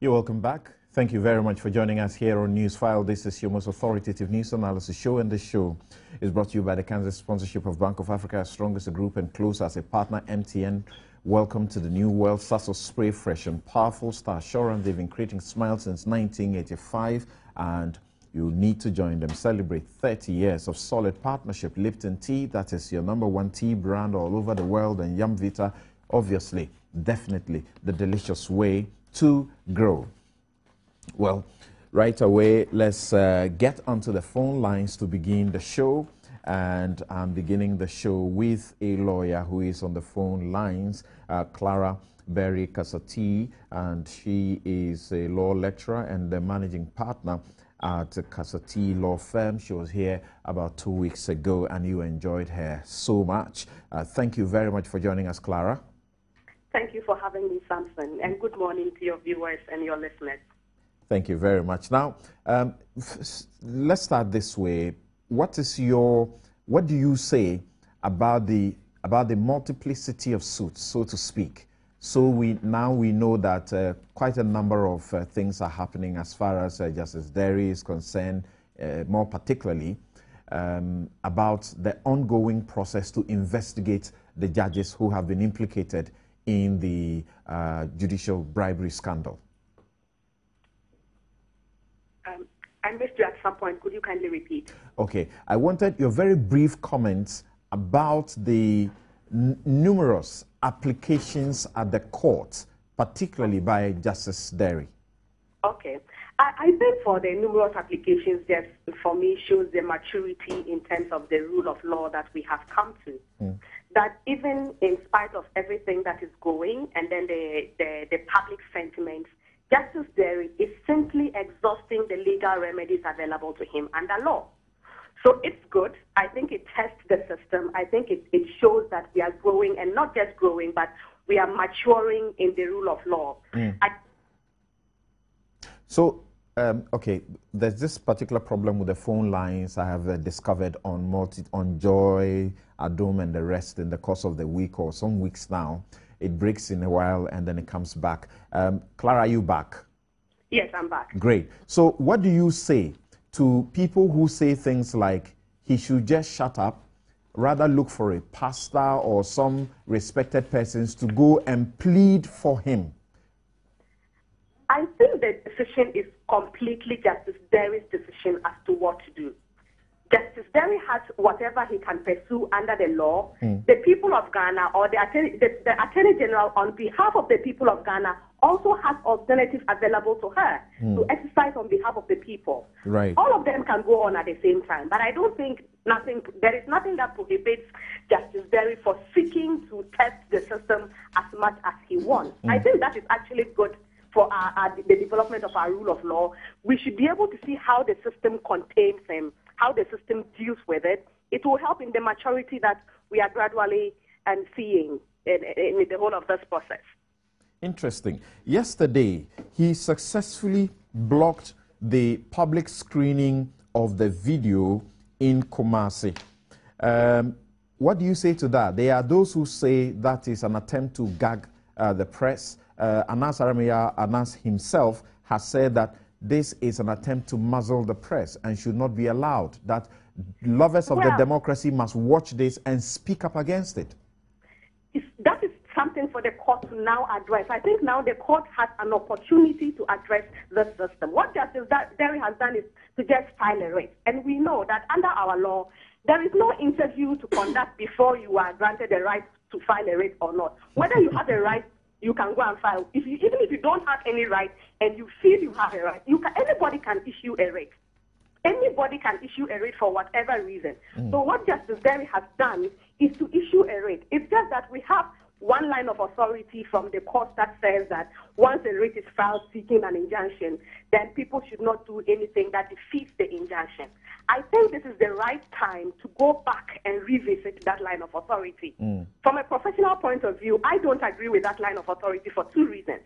You're welcome back. Thank you very much for joining us here on Newsfile. This is your most authoritative news analysis show, and this show is brought to you by the Kansas sponsorship of Bank of Africa, as strong as a group and close as a partner, MTN. Welcome to the new world. Sasso Spray, fresh and powerful. Star Assurance, they've been creating smiles since 1985, and you need to join them. Celebrate 30 years of solid partnership. Lipton Tea, that is your #1 tea brand all over the world, and Yumvita, obviously, definitely the delicious way to grow. Well, right away, let's get onto the phone lines to begin the show. And I'm beginning the show with a lawyer who is on the phone lines, Clara Berry Kasati, and she is a law lecturer and the managing partner at Kasati Law Firm. She was here about 2 weeks ago, and you enjoyed her so much. Thank you very much for joining us, Clara. Thank you for having me, Samson, and good morning to your viewers and your listeners. Thank you very much. Now, let's start this way. What do you say about the multiplicity of suits, so to speak? So we know that quite a number of things are happening as far as Justice Derry is concerned, more particularly about the ongoing process to investigate the judges who have been implicated in the judicial bribery scandal. I missed you at some point. Could you kindly repeat? Okay. I wanted your very brief comments about the numerous applications at the court, particularly by Justice Derry. Okay. I think for the numerous applications, just for me shows the maturity in terms of the rule of law that we have come to. That even in spite of everything that is going, and then the public sentiment, Justice Derry is simply exhausting the legal remedies available to him under law. So it's good. I think it tests the system. I think it shows that we are growing, and not just growing, but we are maturing in the rule of law. Okay, there's this particular problem with the phone lines I have discovered on Joy, Adom, and the rest in the course of the week or some weeks now. It breaks in a while and then it comes back. Clara, are you back? Yes, I'm back. Great. So what do you say to people who say things like he should just shut up, rather look for a pastor or some respected persons to go and plead for him? I think the decision is completely Justice Derry's decision as to what to do. Justice Derry has whatever he can pursue under the law. The people of Ghana, or the Attorney General, on behalf of the people of Ghana, also has alternatives available to her to exercise on behalf of the people. Right. All of them can go on at the same time, but I don't think there is nothing that prohibits Justice Derry for seeking to test the system as much as he wants. I think that is actually good for the development of our rule of law. We should be able to see how the system contains him, how the system deals with it. It will help in the maturity that we are gradually seeing in the whole of this process. Interesting. Yesterday, he successfully blocked the public screening of the video in Kumasi. What do you say to that? There are those who say that is an attempt to gag the press. Anas himself has said that this is an attempt to muzzle the press and should not be allowed, that lovers of the democracy must watch this and speak up against it. That is something for the court to now address. I think now the court has an opportunity to address the system. What Justice Derry has done is to just file a writ. And we know that under our law, there is no interview to conduct before you are granted the right to file a writ or not. Whether you have a right, you can go and file. Even if you don't have any right and you feel you have a right, anybody can issue a writ. Anybody can issue a writ for whatever reason. So what Justice Derry has done is to issue a writ. It's just that we have one line of authority from the court that says that once a writ is filed seeking an injunction, then people should not do anything that defeats the injunction. I think this is the right time to go back and revisit that line of authority. From a professional point of view, I don't agree with that line of authority for two reasons.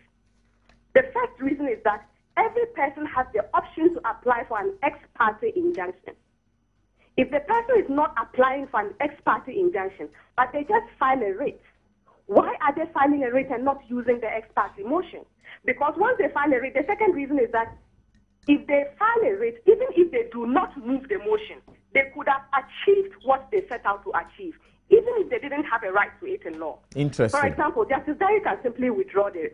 The first reason is that every person has the option to apply for an ex parte injunction. If the person is not applying for an ex parte injunction, but they just file a writ, Why are they filing a writ and not using the ex parte motion? Because once they file a writ, the second reason is that if they file a writ, even if they do not move the motion, they could have achieved what they set out to achieve, even if they didn't have a right to it in law. Interesting. For example, Justice Derry can simply withdraw the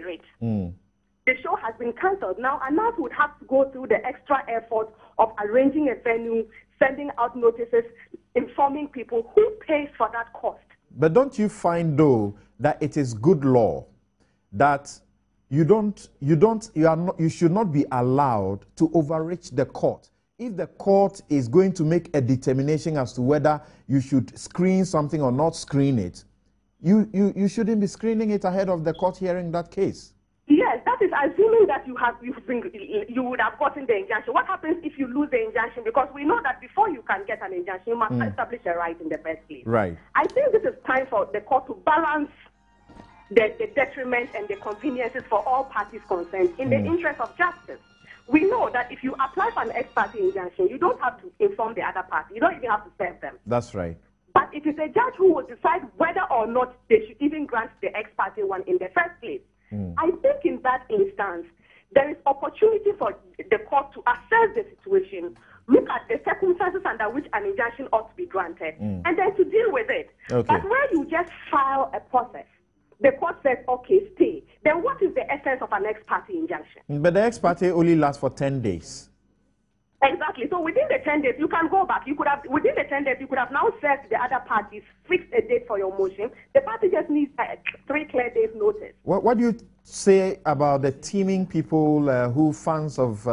writ. The show has been cancelled. Now, Anas would have to go through the extra effort of arranging a venue, sending out notices, informing people who pays for that cost. But don't you find, though, that it is good law that you should not be allowed to overreach the court? If the court is going to make a determination as to whether you should screen something or not screen it, you shouldn't be screening it ahead of the court hearing that case. Yes, that is assuming that you would have gotten the injunction. What happens if you lose the injunction? Because we know that before you can get an injunction, you must establish a right in the first place. Right. I think this is time for the court to balance the detriment and the conveniences for all parties concerned in the interest of justice. We know that if you apply for an ex parte injunction, you don't have to inform the other party. You don't even have to serve them. That's right. But it is a judge who will decide whether or not they should even grant the ex parte one in the first place. I think in that instance, there is opportunity for the court to assess the situation, look at the circumstances under which an injunction ought to be granted, and then to deal with it. Okay. But where you just file a process, the court says, okay, stay, then what is the essence of an ex parte injunction? But the ex parte only lasts for 10 days. Exactly. So within the 10 days, you can go back. You could have, within the 10 days, you could have now served the other parties, fixed a date for your motion. The party just needs 3 clear days notice. What do you say about the teeming people who fans of,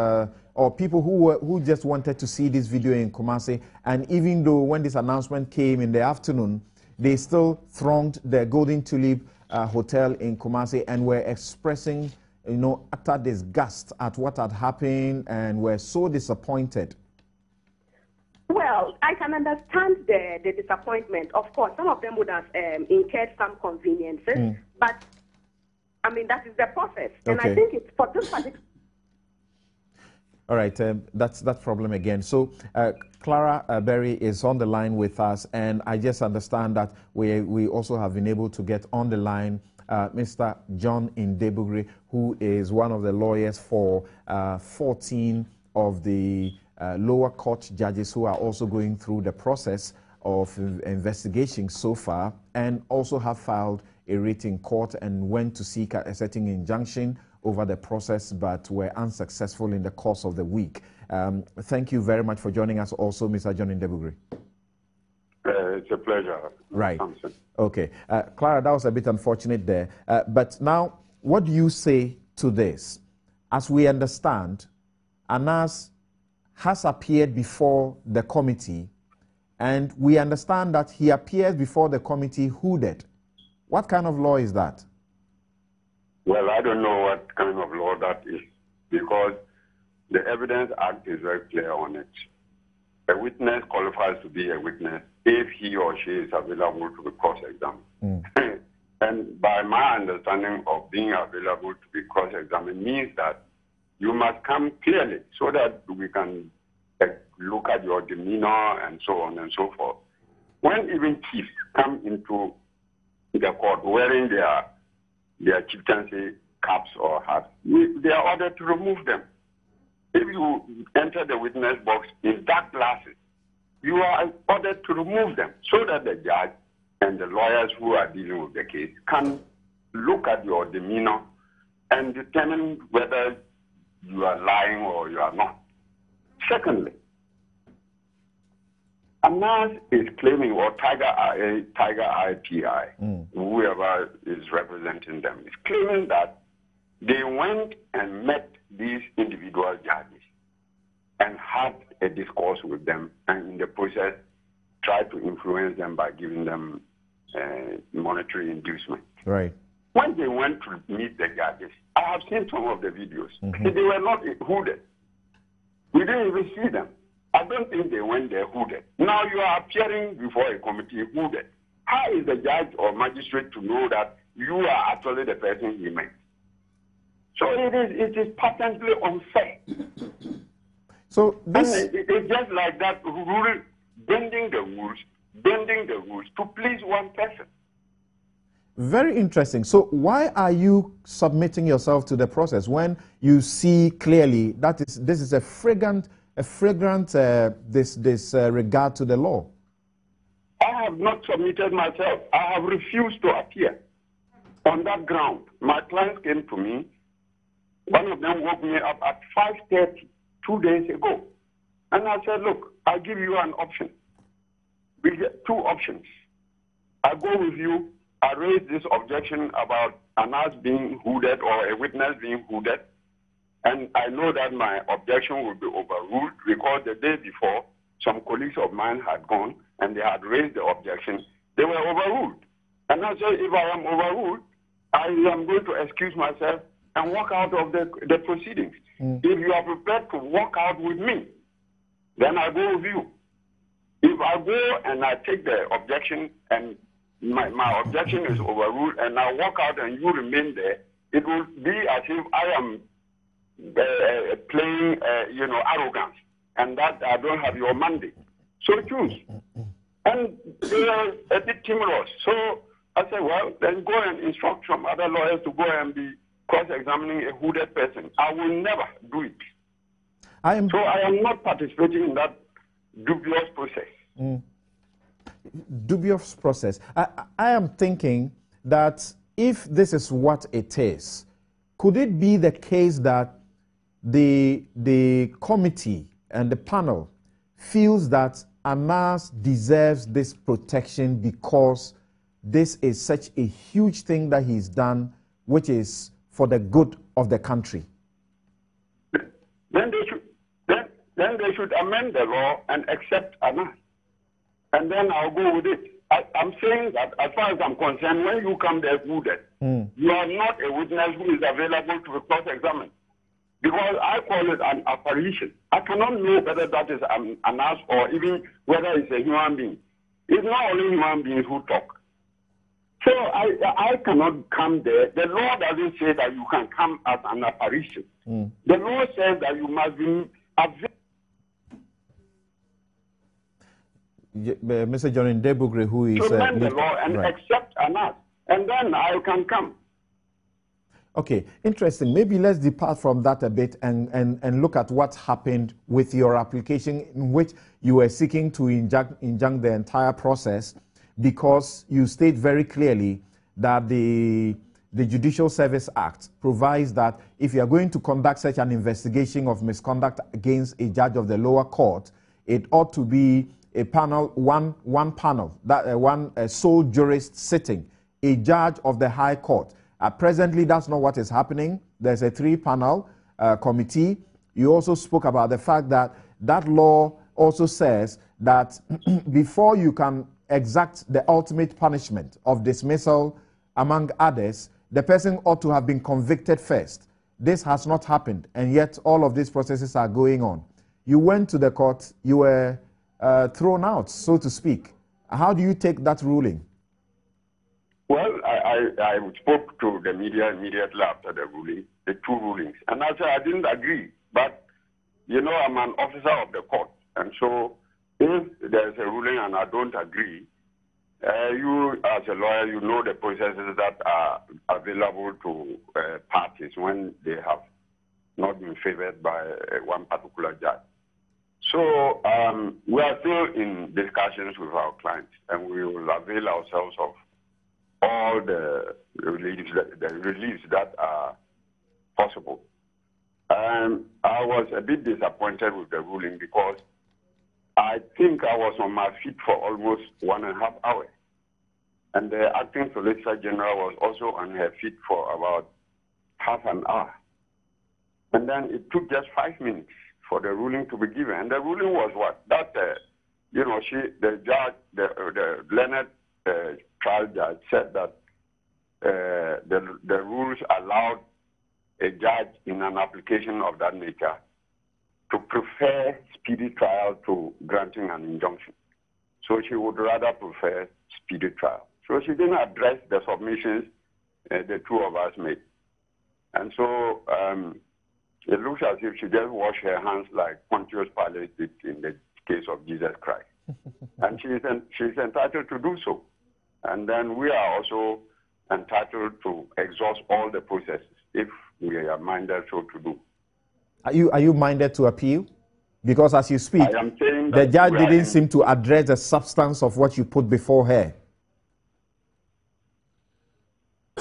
or people who just wanted to see this video in Kumasi, and even though when this announcement came in the afternoon, they still thronged the Golden Tulip Hotel in Kumasi and were expressing, utter disgust at what had happened and were so disappointed? Well, I can understand the disappointment. Of course, some of them would have incurred some conveniences, but I mean, that is the process. And I think it's for this particular. All right, that's that problem again. So Clara Berry is on the line with us, and I just understand that we also have been able to get on the line Mr. John Indebugri, who is one of the lawyers for 14 of the lower court judges who are also going through the process of investigation so far, and also have filed a writ in court and went to seek a certain injunction over the process, but were unsuccessful in the course of the week. Thank you very much for joining us also, Mr. John Indebugri. It's a pleasure. Right. Okay. Clara, that was a bit unfortunate there. But now, what do you say to this? As we understand, Anas has appeared before the committee, and we understand that he appears before the committee hooded. What kind of law is that? Well, I don't know what kind of law that is, because the Evidence Act is very clear on it. A witness qualifies to be a witness if he or she is available to be cross-examined. And by my understanding of being available to be cross-examined means that you must come clearly so that we can look at your demeanor and so on and so forth. When even chiefs come into the court wearing their chieftaincy caps or hats, they are ordered to remove them. If you enter the witness box in dark glasses, you are ordered to remove them so that the judge and the lawyers who are dealing with the case can look at your demeanor and determine whether you are lying or you are not. Secondly, Anas is claiming, or Tiger IPI, whoever is representing them, is claiming that they went and met these individual judges and had a discourse with them, and in the process tried to influence them by giving them monetary inducement. Right. When they went to meet the judges, I have seen some of the videos. They were not hooded. We didn't even see them. I don't think they went there hooded. Now you are appearing before a committee hooded. How is the judge or magistrate to know that you are actually the person he met? So it is patently unfair. So this... it's just like that rule, bending the rules to please one person. Very interesting. So why are you submitting yourself to the process when you see clearly that this is a flagrant regard to the law? I have not submitted myself. I have refused to appear on that ground. My clients came to me. One of them woke me up at 5:30 2 days ago. And I said, look, I'll give you an option. We get two options. I go with you. I raise this objection about Anas being hooded or a witness being hooded. And I know that my objection will be overruled because the day before, some colleagues of mine had gone and they had raised the objection. They were overruled. And I said, if I am overruled, I am going to excuse myself and walk out of the proceedings. If you are prepared to walk out with me, then I go with you. If I go and I take the objection and my objection is overruled and I walk out and you remain there, it will be as if I am playing, arrogance, and that I don't have your mandate. So choose. And they are a bit timorous. So I said, well, then go and instruct some other lawyers to go and be cross-examining a hooded person. I will never do it. So I am not participating in that dubious process. Dubious process. I am thinking that if this is what it is, could it be the case that the committee and the panel feels that Anas deserves this protection because this is such a huge thing that he's done, which is for the good of the country? Then they should amend the law and accept Anas. And then I'll go with it. I'm saying that as far as I'm concerned, when you come there wounded, you are not a witness who is available to be cross-examined. Because I call it an apparition. I cannot know whether that is Anas or even whether it's a human being. It's not only human beings who talk. So I cannot come there. The law doesn't say that you can come as an apparition. The law says that you must be available. Mr. John Ndebugre, who is... to amend the law and accept Anas, and then I can come. Okay, interesting. Maybe let's depart from that a bit and look at what happened with your application in which you were seeking to injunct the entire process, because you state very clearly that the Judicial Service Act provides that if you are going to conduct such an investigation of misconduct against a judge of the lower court, it ought to be a panel, one panel, one sole jurist sitting, a judge of the High Court. Presently, that's not what is happening. There's a 3-panel committee. You also spoke about the fact that that law also says that before you can exact the ultimate punishment of dismissal, among others, the person ought to have been convicted first. This has not happened, and yet all of these processes are going on. You went to the court, you were thrown out, so to speak. How do you take that ruling? Well, I spoke to the media immediately after the ruling, the 2 rulings, and I said I didn't agree. But, I'm an officer of the court, and so if there's a ruling and I don't agree, you as a lawyer, you know the processes that are available to parties when they have not been favored by one particular judge. So we are still in discussions with our clients, and we will avail ourselves of all the reliefs that are possible. I was a bit disappointed with the ruling because I think I was on my feet for almost 1.5 hours. And the acting Solicitor General was also on her feet for about half an hour. And then it took just 5 minutes for the ruling to be given. And the ruling was what? That, the judge, the learned trial judge said that the rules allowed a judge in an application of that nature to prefer speedy trial to granting an injunction. So she would rather prefer speedy trial. So she didn't address the submissions the 2 of us made. And so it looks as if she just washed her hands like Pontius Pilate did in the case of Jesus Christ. And she's entitled to do so. And then we are also entitled to exhaust all the processes if we are minded so to do. Are you minded to appeal? Because as you speak, I am saying the that judge didn't seem to address the substance of what you put before her.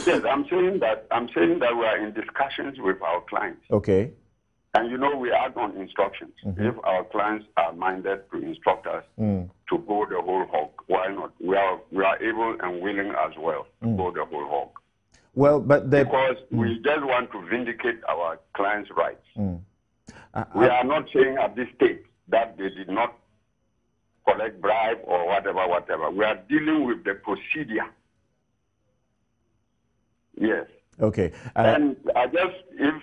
Yes, I'm saying that we are in discussions with our clients. Okay. And you know we act on instructions. If our clients are minded to instruct us to go the whole hog, why not? We are able and willing as well to go the whole hog. Well, but because we just want to vindicate our clients' rights. We are not saying at this stage that they did not collect bribe or whatever. We are dealing with the procedure. Yes. Okay. And I just, if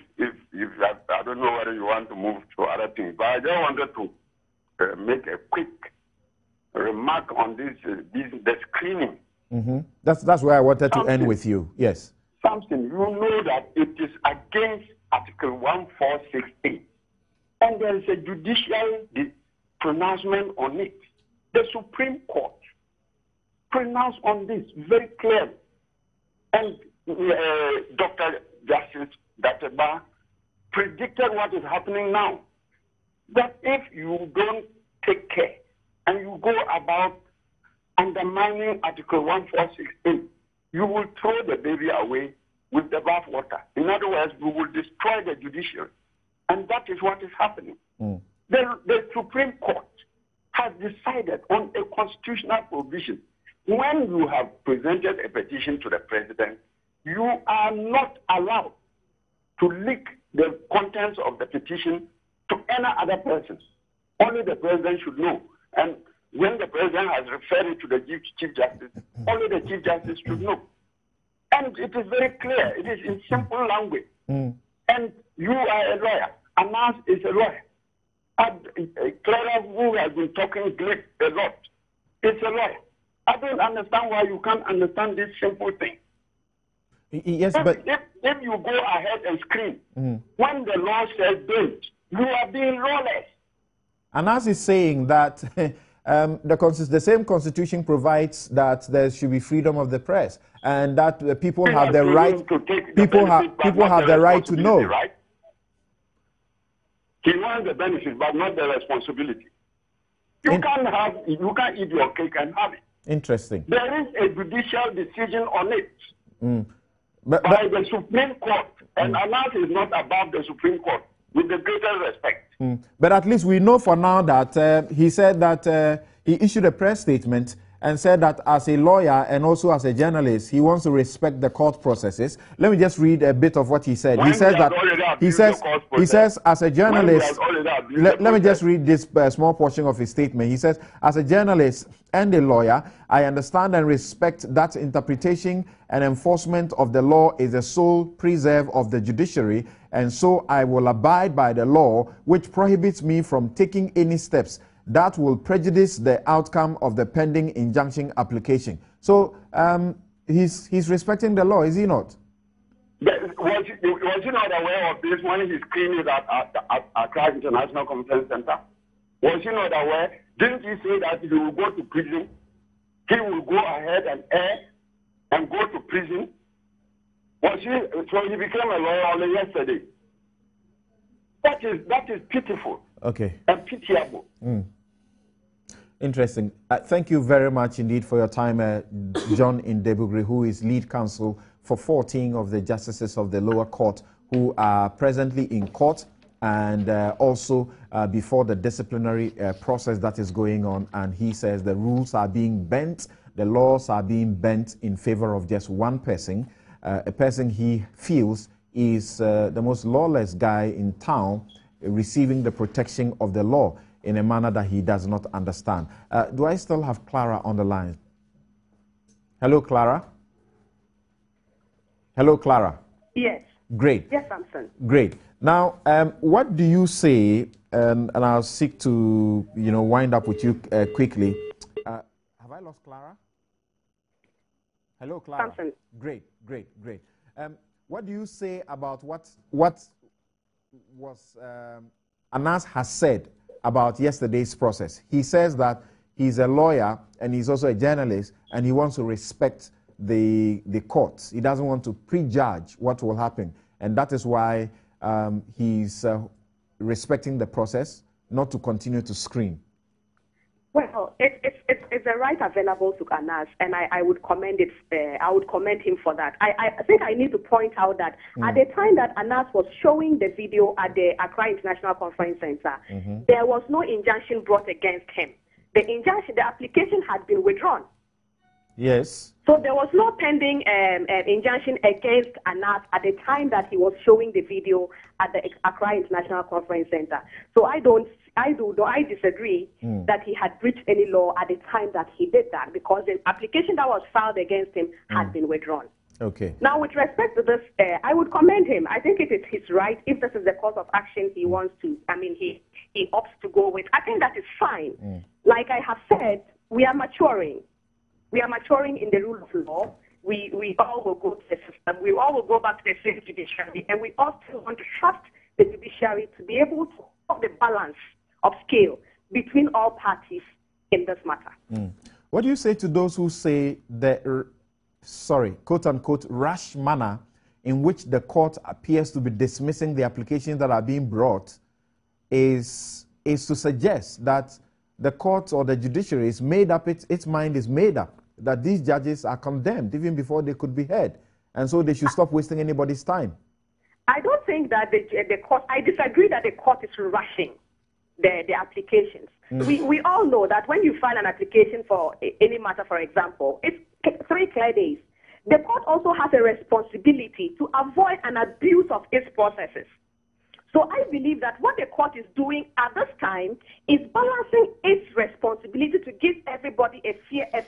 I don't know whether you want to move to other things, but I just wanted to make a quick remark on the screening. That's where I wanted to end with you. Yes. Something, you know that it is against Article 1468. And there is a judicial pronouncement on it. The Supreme Court pronounced on this very clearly. And Dr. Justice Dateba predicted what is happening now. That if you don't take care and you go about undermining Article 1468, you will throw the baby away with the bathwater. In other words, we will destroy the judiciary. And that is what is happening. The Supreme Court has decided on a constitutional provision. When you have presented a petition to the president, you are not allowed to leak the contents of the petition to any other person. Only the president should know. And when the president has referred it to the Chief Justice, only the Chief Justice should know. And it is very clear. It is in simple language. And you are a lawyer. Anas is a lawyer. Clara, who has been talking a lot, is a lawyer. I don't understand why you can't understand this simple thing. Yes, but if you go ahead and scream, when the law says don't, you are being lawless. Anas is saying that the same constitution provides that there should be freedom of the press and that people have the right. People have the right to know. Right? He wants the benefit, but not the responsibility. You can't eat your cake and have it. Interesting. There is a judicial decision on it by the Supreme Court, and Anas is not above the Supreme Court, with the greatest respect. But at least we know for now that he said that he issued a press statement and said that as a lawyer and also as a journalist, he wants to respect the court processes. Let me just read a bit of what he said. He says that he says as a journalist. Let me just read this small portion of his statement. He says, as a journalist and a lawyer, I understand and respect that interpretation and enforcement of the law is the sole preserve of the judiciary, and so I will abide by the law, which prohibits me from taking any steps that will prejudice the outcome of the pending injunction application. So he's respecting the law, is he not? Was he not aware of this when he screamed at Accra International Conference Center? Was he not aware? Didn't he say that he will go to prison? He will go ahead and err and go to prison? So he became a lawyer only yesterday. That is pitiful. Okay. And pitiable. Interesting. Thank you very much indeed for your time, John Indebugri, who is lead counsel for 14 of the justices of the lower court who are presently in court and also before the disciplinary process that is going on. And he says the rules are being bent, the laws are being bent in favor of just one person, a person he feels is the most lawless guy in town, receiving the protection of the law in a manner that he does not understand. Do I still have Clara on the line? Hello, Clara? Hello, Clara? Yes. Great. Yes, Samson. Great. Now, what do you say, and I'll seek to, wind up with you quickly. Have I lost Clara? Hello, Clara? Samson. Great. What do you say about what was Anas has said about yesterday's process? He says that he's a lawyer and he's also a journalist and he wants to respect the courts. He doesn't want to prejudge what will happen. And that is why he's respecting the process, not to continue to scream. Well, it's a right available to Anas, and I would commend it. I would commend him for that. I think I need to point out that at the time that Anas was showing the video at the Accra International Conference Center, there was no injunction brought against him. The application had been withdrawn. Yes. So there was no pending injunction against Anas at the time that he was showing the video at the Accra International Conference Center. So I disagree that he had breached any law at the time that he did that, because the application that was filed against him had been withdrawn. Okay. Now, with respect to this, I would commend him. I think it is his right. If this is the course of action he wants to, he opts to go with, I think that is fine. Like I have said, we are maturing. We are maturing in the rule of law. We all will go to the system. We all will go back to the same judiciary, and we also want to trust the judiciary to be able to hold the balance of scale between all parties in this matter. What do you say to those who say the, quote-unquote, rash manner in which the court appears to be dismissing the applications that are being brought is to suggest that the court or the judiciary is made up, its mind is made up, that these judges are condemned even before they could be heard, and so they should stop wasting anybody's time? I don't think that the court, I disagree that the court is rushing the applications. We all know that when you file an application for any matter, for example, it's 3 clear days. The court also has a responsibility to avoid an abuse of its processes. So I believe that what the court is doing at this time is balancing its responsibility to give everybody a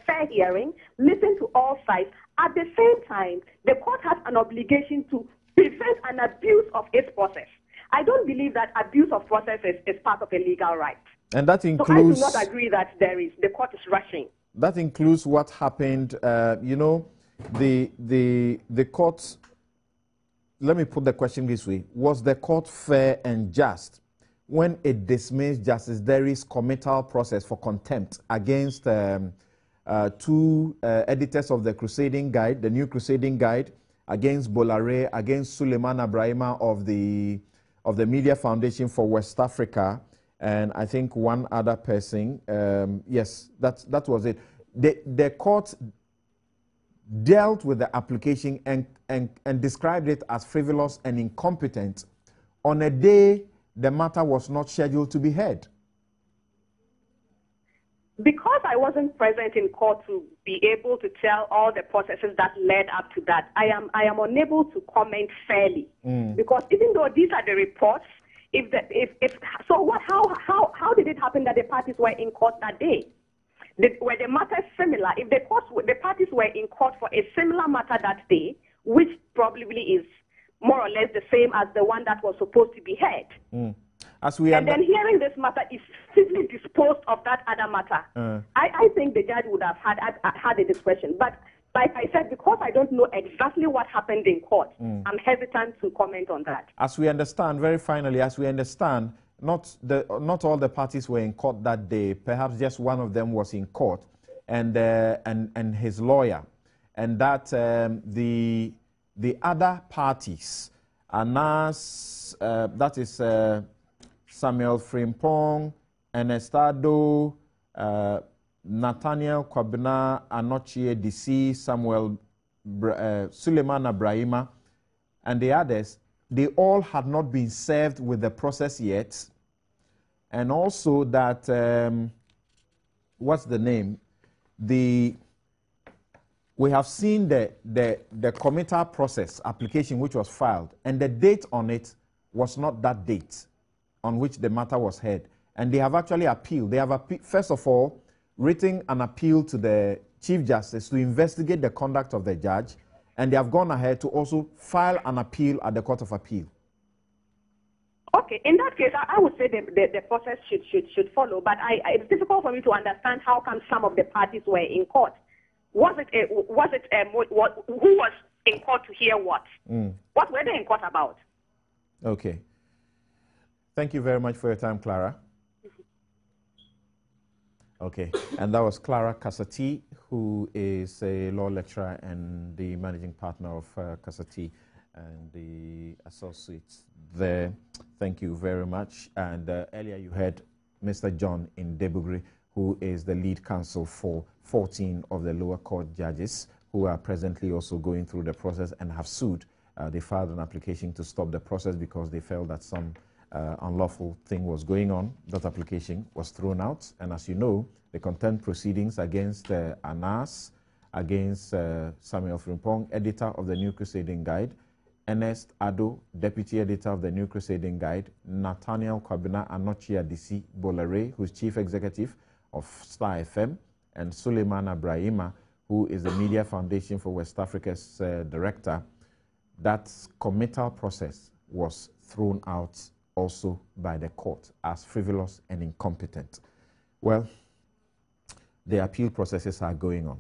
fair hearing, listen to all sides. At the same time, the court has an obligation to prevent an abuse of its process. I don't believe that abuse of process is part of a legal right. And that includes... So I do not agree that the court is rushing. That includes what happened, the court... Let me put the question this way. Was the court fair and just when it dismissed Justice Derry's committal process for contempt against 2 editors of the Crusading Guide, the New Crusading Guide, against Bolare, against Suleiman Abrahima of the Media Foundation for West Africa, and I think one other person? Yes, that was it. The court dealt with the application and described it as frivolous and incompetent on a day the matter was not scheduled to be heard. Because I wasn't present in court to be able to tell all the processes that led up to that, I am unable to comment fairly. Because even though these are the reports, how did it happen that the parties were in court that day? Were the matters similar? If the parties were in court for a similar matter that day, which probably is more or less the same as the one that was supposed to be heard. And then hearing this matter is simply disposed of that other matter. I think the judge would have had a discretion. But like I said, because I don't know exactly what happened in court, I'm hesitant to comment on that. As we understand, very finally, as we understand, not all the parties were in court that day. Perhaps just one of them was in court, and his lawyer, and that the other parties, Anas, that is Samuel Frimpong, Enestado, Nathaniel Kwabena, Anochie DC, Samuel Suleiman Abrahima, and the others. They all had not been served with the process yet. And also that, what's the name? We have seen the committal process application which was filed, and the date on it was not that date on which the matter was heard. And they have actually appealed. They have, first of all, written an appeal to the Chief Justice to investigate the conduct of the judge, and they have gone ahead to also file an appeal at the Court of Appeal. Okay, in that case, I would say the process should follow, but it's difficult for me to understand how come some of the parties were in court. Who was in court to hear what? What were they in court about? Okay. Thank you very much for your time, Clara. Okay, and that was Clara Kasati, who is a law lecturer and the managing partner of Kasati and the associates there. Thank you very much. And earlier you heard Mr. John Indebugri, who is the lead counsel for 14 of the lower court judges who are presently also going through the process and have sued. They filed an application to stop the process because they felt that some unlawful thing was going on. That application was thrown out. And as you know, the contempt proceedings against Anas, against Samuel Frimpong, editor of the New Crusading Guide, Ernest Addo, deputy editor of the New Crusading Guide, Nathaniel Kwabena Anochia Disi Bolare, who's chief executive of Star FM, and Suleiman Abrahima, who is the Media Foundation for West Africa's director. That committal process was thrown out also by the court as frivolous and incompetent. Well, the appeal processes are going on.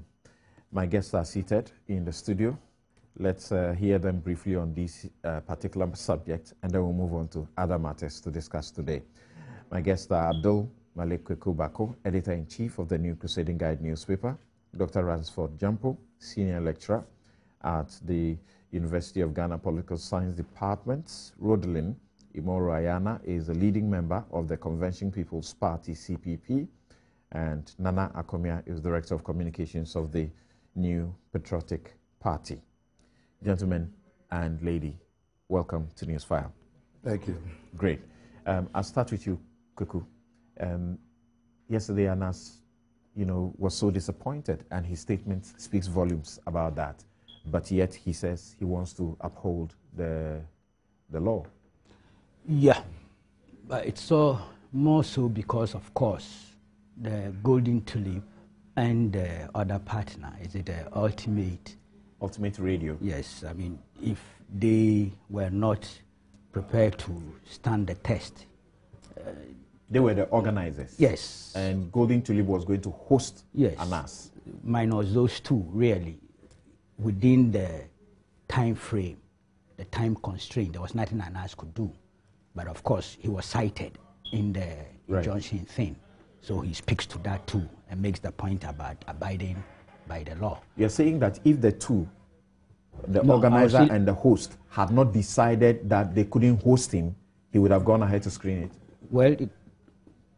My guests are seated in the studio. Let's hear them briefly on this particular subject, and then we'll move on to other matters to discuss today. My guests are Abdul Malik Kwekubako, editor-in-chief of the New Crusading Guide newspaper, Dr. Ransford Jampo, senior lecturer at the University of Ghana Political Science Department. Rodelin Imoro Ayana is a leading member of the Convention People's Party, CPP, and Nana Akomia is Director of Communications of the New Patriotic Party. Gentlemen and lady, welcome to Newsfile. Thank you. Great. I'll start with you, Kuku. Yesterday, Anas, was so disappointed, and his statement speaks volumes about that. But yet, he says he wants to uphold the law. Yeah, but it's more so because, of course, the Golden Tulip and the other partner, is it the Ultimate Radio? Yes, I mean, if they were not prepared to stand the test. They were the organizers? Yes. And Golden Tulip was going to host Anas? Minus those two, really. Within the time frame, the time constraint, there was nothing Anas could do. But of course, he was cited in the injunction thing. So he speaks to that too and makes the point about abiding by the law. You're saying that if the two, the organizer and the host, had not decided that they couldn't host him, he would have gone ahead to screen it? Well,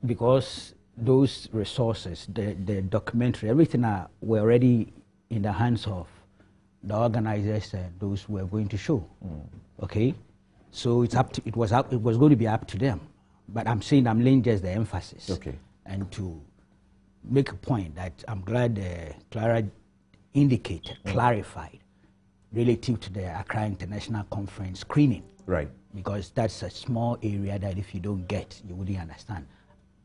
because those resources, the documentary, everything were already in the hands of the organizers and those who were going to show. Okay? So it was going to be up to them. But I'm laying just the emphasis. Okay. And to make a point that I'm glad Clara indicated, clarified, relative to the Accra International Conference screening. Right. Because that's a small area that if you don't get, you wouldn't understand.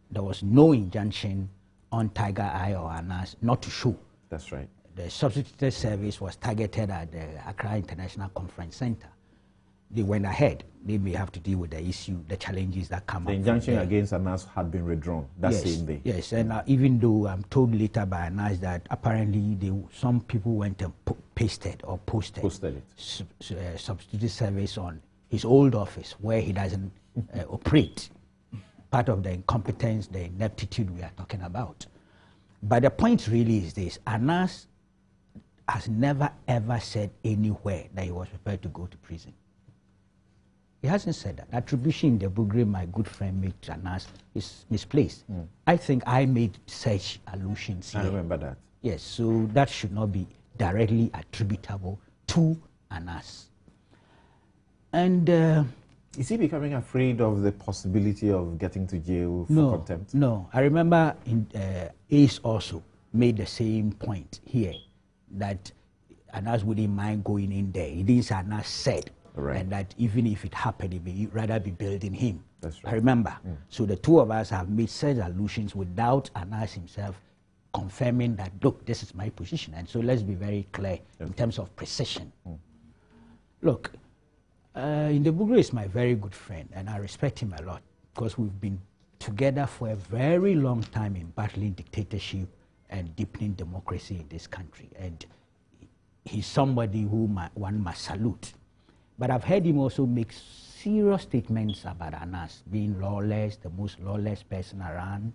There was no injunction on Tiger Eye or Anas not to show. That's right. The substituted service was targeted at the Accra International Conference Center. They went ahead. They may have to deal with the issue, the challenges that come up. The injunction against Anas had been withdrawn that same day. Yes, and even though I'm told later by Anas that apparently some people went and posted it. Substituted service on his old office where he doesn't operate. Part of the incompetence, the ineptitude we are talking about. But the point really is this: Anas has never ever said anywhere that he was prepared to go to prison. He hasn't said that. Attribution the Bugre, my good friend, made to Anas is misplaced. I think I made such allusions here. I remember that. Yes, so that should not be directly attributable to Anas. And is he becoming afraid of the possibility of getting to jail for contempt? No. I remember Ace also made the same point here, that Anas wouldn't mind going in there. It is Anas said. Right. And that even if it happened, it may rather be building him. That's right. I remember. So the two of us have made such allusions without Anas himself confirming that, look, this is my position. And so let's be very clear in terms of precision. Look, Indebugre is my very good friend, and I respect him a lot because we've been together for a very long time in battling dictatorship and deepening democracy in this country. And he's somebody who one must salute. But I've heard him also make serious statements about Anas being lawless, the most lawless person around,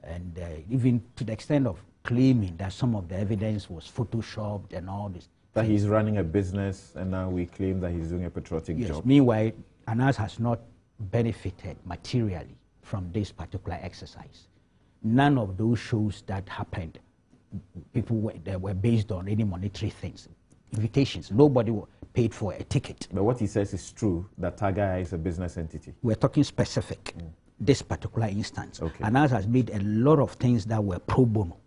And even to the extent of claiming that some of the evidence was photoshopped and all this. That he's running a business, and now we claim that he's doing a patriotic job. Meanwhile, Anas has not benefited materially from this particular exercise. None of those shows that happened, they were based on any monetary things, invitations. Nobody paid for a ticket. But what he says is true, that Tiger is a business entity. We're talking specific, this particular instance. Okay. Anas has made a lot of things that were pro bono.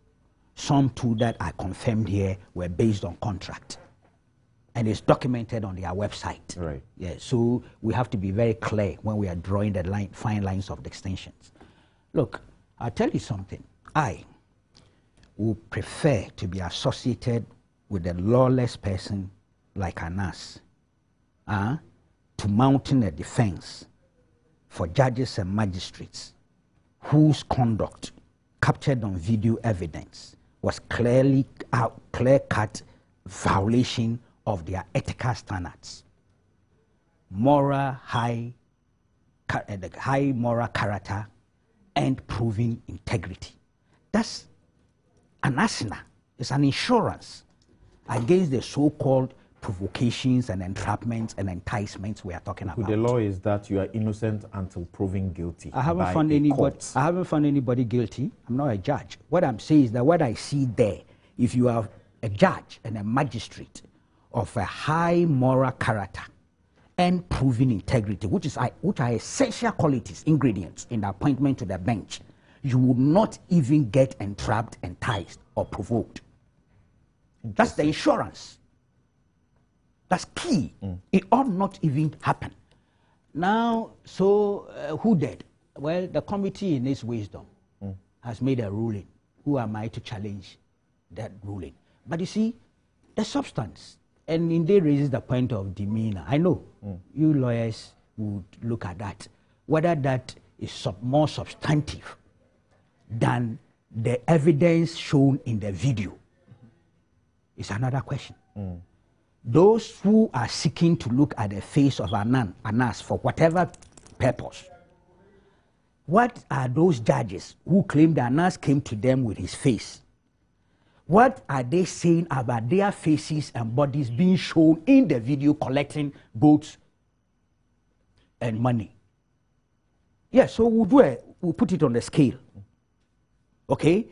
Some too that are confirmed here were based on contract. And it's documented on their website. Right. Yeah, so we have to be very clear when we are drawing the fine lines of the extensions. Look, I'll tell you something. I would prefer to be associated with a lawless person like Anas to mounting a defense for judges and magistrates whose conduct captured on video evidence was clear-cut violation of their ethical standards, high moral character, and proven integrity. That's an arsenal. It's an insurance against the so-called provocations and entrapments and enticements we are talking about. The law is that you are innocent until proven guilty. I haven't found anybody guilty. I'm not a judge. What I'm saying is that what I see there, if you are a judge and a magistrate of a high moral character and proven integrity, which are essential qualities, ingredients in the appointment to the bench, you will not even get entrapped, enticed, or provoked. That's the insurance. That's key. It ought not even happen. Now, so who did? Well, the committee in its wisdom has made a ruling. Who am I to challenge that ruling? But you see, the substance, and indeed raises the point of demeanor. I know you lawyers would look at that. Whether that is more substantive than the evidence shown in the video is another question. Those who are seeking to look at the face of Anas for whatever purpose, what are those judges who claim that Anas came to them with his face? What are they saying about their faces and bodies being shown in the video collecting votes and money? Yeah, so we'll put it on the scale. Okay?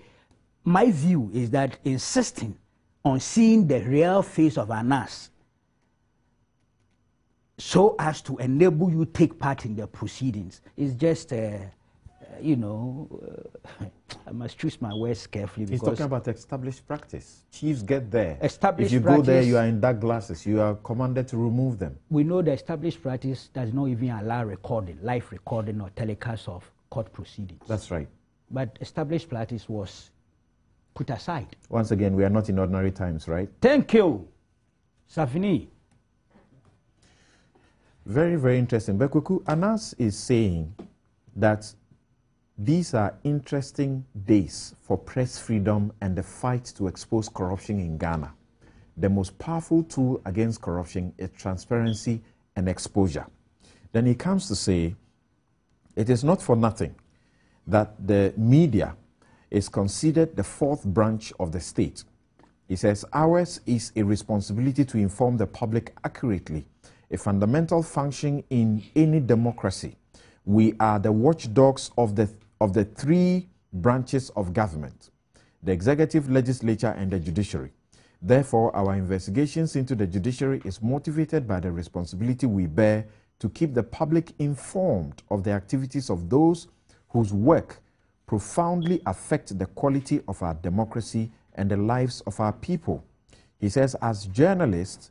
My view is that insisting on seeing the real face of Anas so as to enable you take part in the proceedings is just, I must choose my words carefully. He's talking about established practice. Chiefs get there. Established if you practice, go there, you are in dark glasses. You are commanded to remove them. We know the established practice does not even allow recording, live recording or telecast of court proceedings. That's right. But established practice was put aside. Once again, we are not in ordinary times, right? Thank you, Safini. Very, very interesting. Bekuku, Anas is saying that these are interesting days for press freedom and the fight to expose corruption in Ghana. The most powerful tool against corruption is transparency and exposure. Then he comes to say, it is not for nothing that the media is considered the fourth branch of the state. He says, ours is a responsibility to inform the public accurately, a fundamental function in any democracy. We are the watchdogs of the three branches of government, the executive, legislature, and the judiciary. Therefore, our investigations into the judiciary is motivated by the responsibility we bear to keep the public informed of the activities of those whose work profoundly affect the quality of our democracy and the lives of our people. He says, as journalists,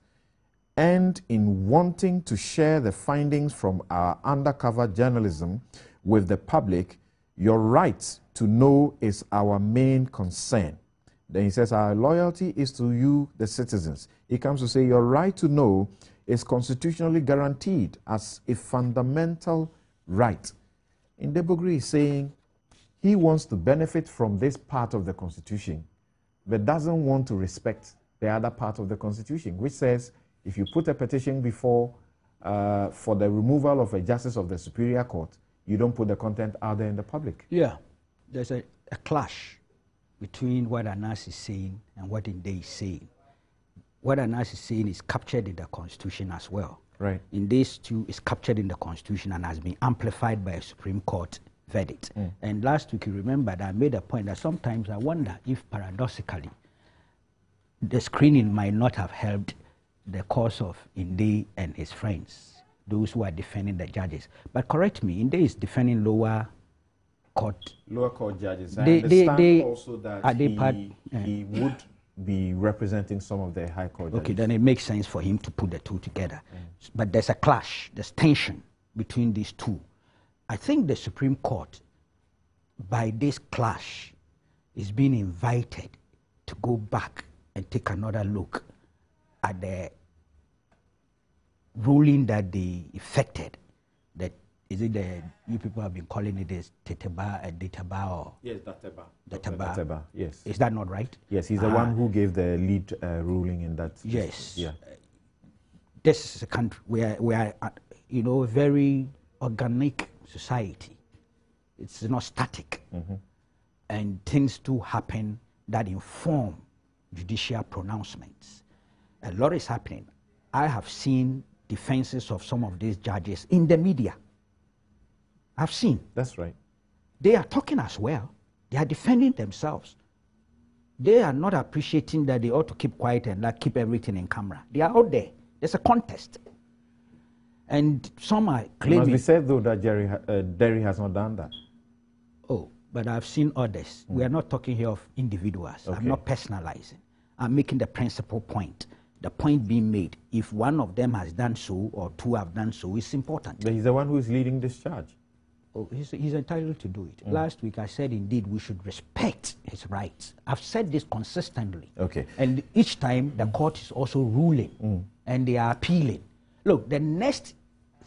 and in wanting to share the findings from our undercover journalism with the public, your right to know is our main concern. Then he says, our loyalty is to you, the citizens. He comes to say, your right to know is constitutionally guaranteed as a fundamental right. Ndebogri is saying he wants to benefit from this part of the Constitution, but doesn't want to respect the other part of the Constitution, which says if you put a petition before for the removal of a justice of the Superior Court, you don't put the content out there in the public. Yeah. there's a clash between what Anas is saying and what Inde is saying. What Anas is saying is captured in the Constitution as well. Right. In this too is captured in the Constitution and has been amplified by a Supreme Court verdict. And last week, you remember that I made a point that sometimes I wonder if paradoxically the screening might not have helped the cause of Inde and his friends, those who are defending the judges. But correct me, Inde is defending lower court judges. I understand also that he would be representing some of the high court judges. Okay, then it makes sense for him to put the two together. But there's a clash, there's tension between these two. I think the Supreme Court, by this clash, is being invited to go back and take another look at the ruling that they effected. That is it the you people have been calling it as Databa or yes, Databa. Databa. Yes. Is that not right? Yes, he's the one who gave the lead ruling in that. Yes. Yeah. This is a country where we are, you know, a very organic society. It's not static, and things do happen that inform judicial pronouncements. A lot is happening. I have seen defenses of some of these judges in the media. I've seen. That's right. They are talking as well. They are defending themselves. They are not appreciating that they ought to keep quiet and not keep everything in camera. They are out there. There's a contest. And some are claiming... It must be said, though, that Derry has not done that. Oh, but I've seen others. We are not talking here of individuals. Okay. I'm not personalizing. I'm making the principal point. The point being made, if one of them has done so or two have done so, it's important. But he's the one who is leading this charge. Oh, he's entitled to do it. Last week I said, indeed, we should respect his rights. I've said this consistently. Okay. And each time, the court is also ruling, and they are appealing. Look, the next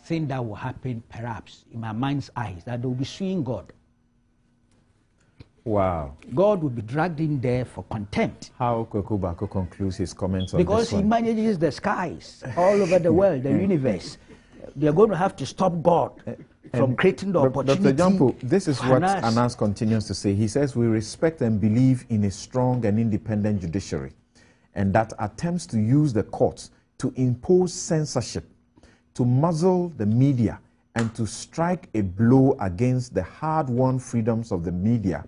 thing that will happen, perhaps, in my mind's eye, is that they will be suing God. Wow. God will be dragged in there for contempt. How Kokubako concludes his comments on because this one? He manages the skies all over the world, the universe. They're going to have to stop God from creating the opportunity. Dr. Jampo, this is what Anas continues to say. He says, we respect and believe in a strong and independent judiciary, and that attempts to use the courts to impose censorship, to muzzle the media, and to strike a blow against the hard-won freedoms of the media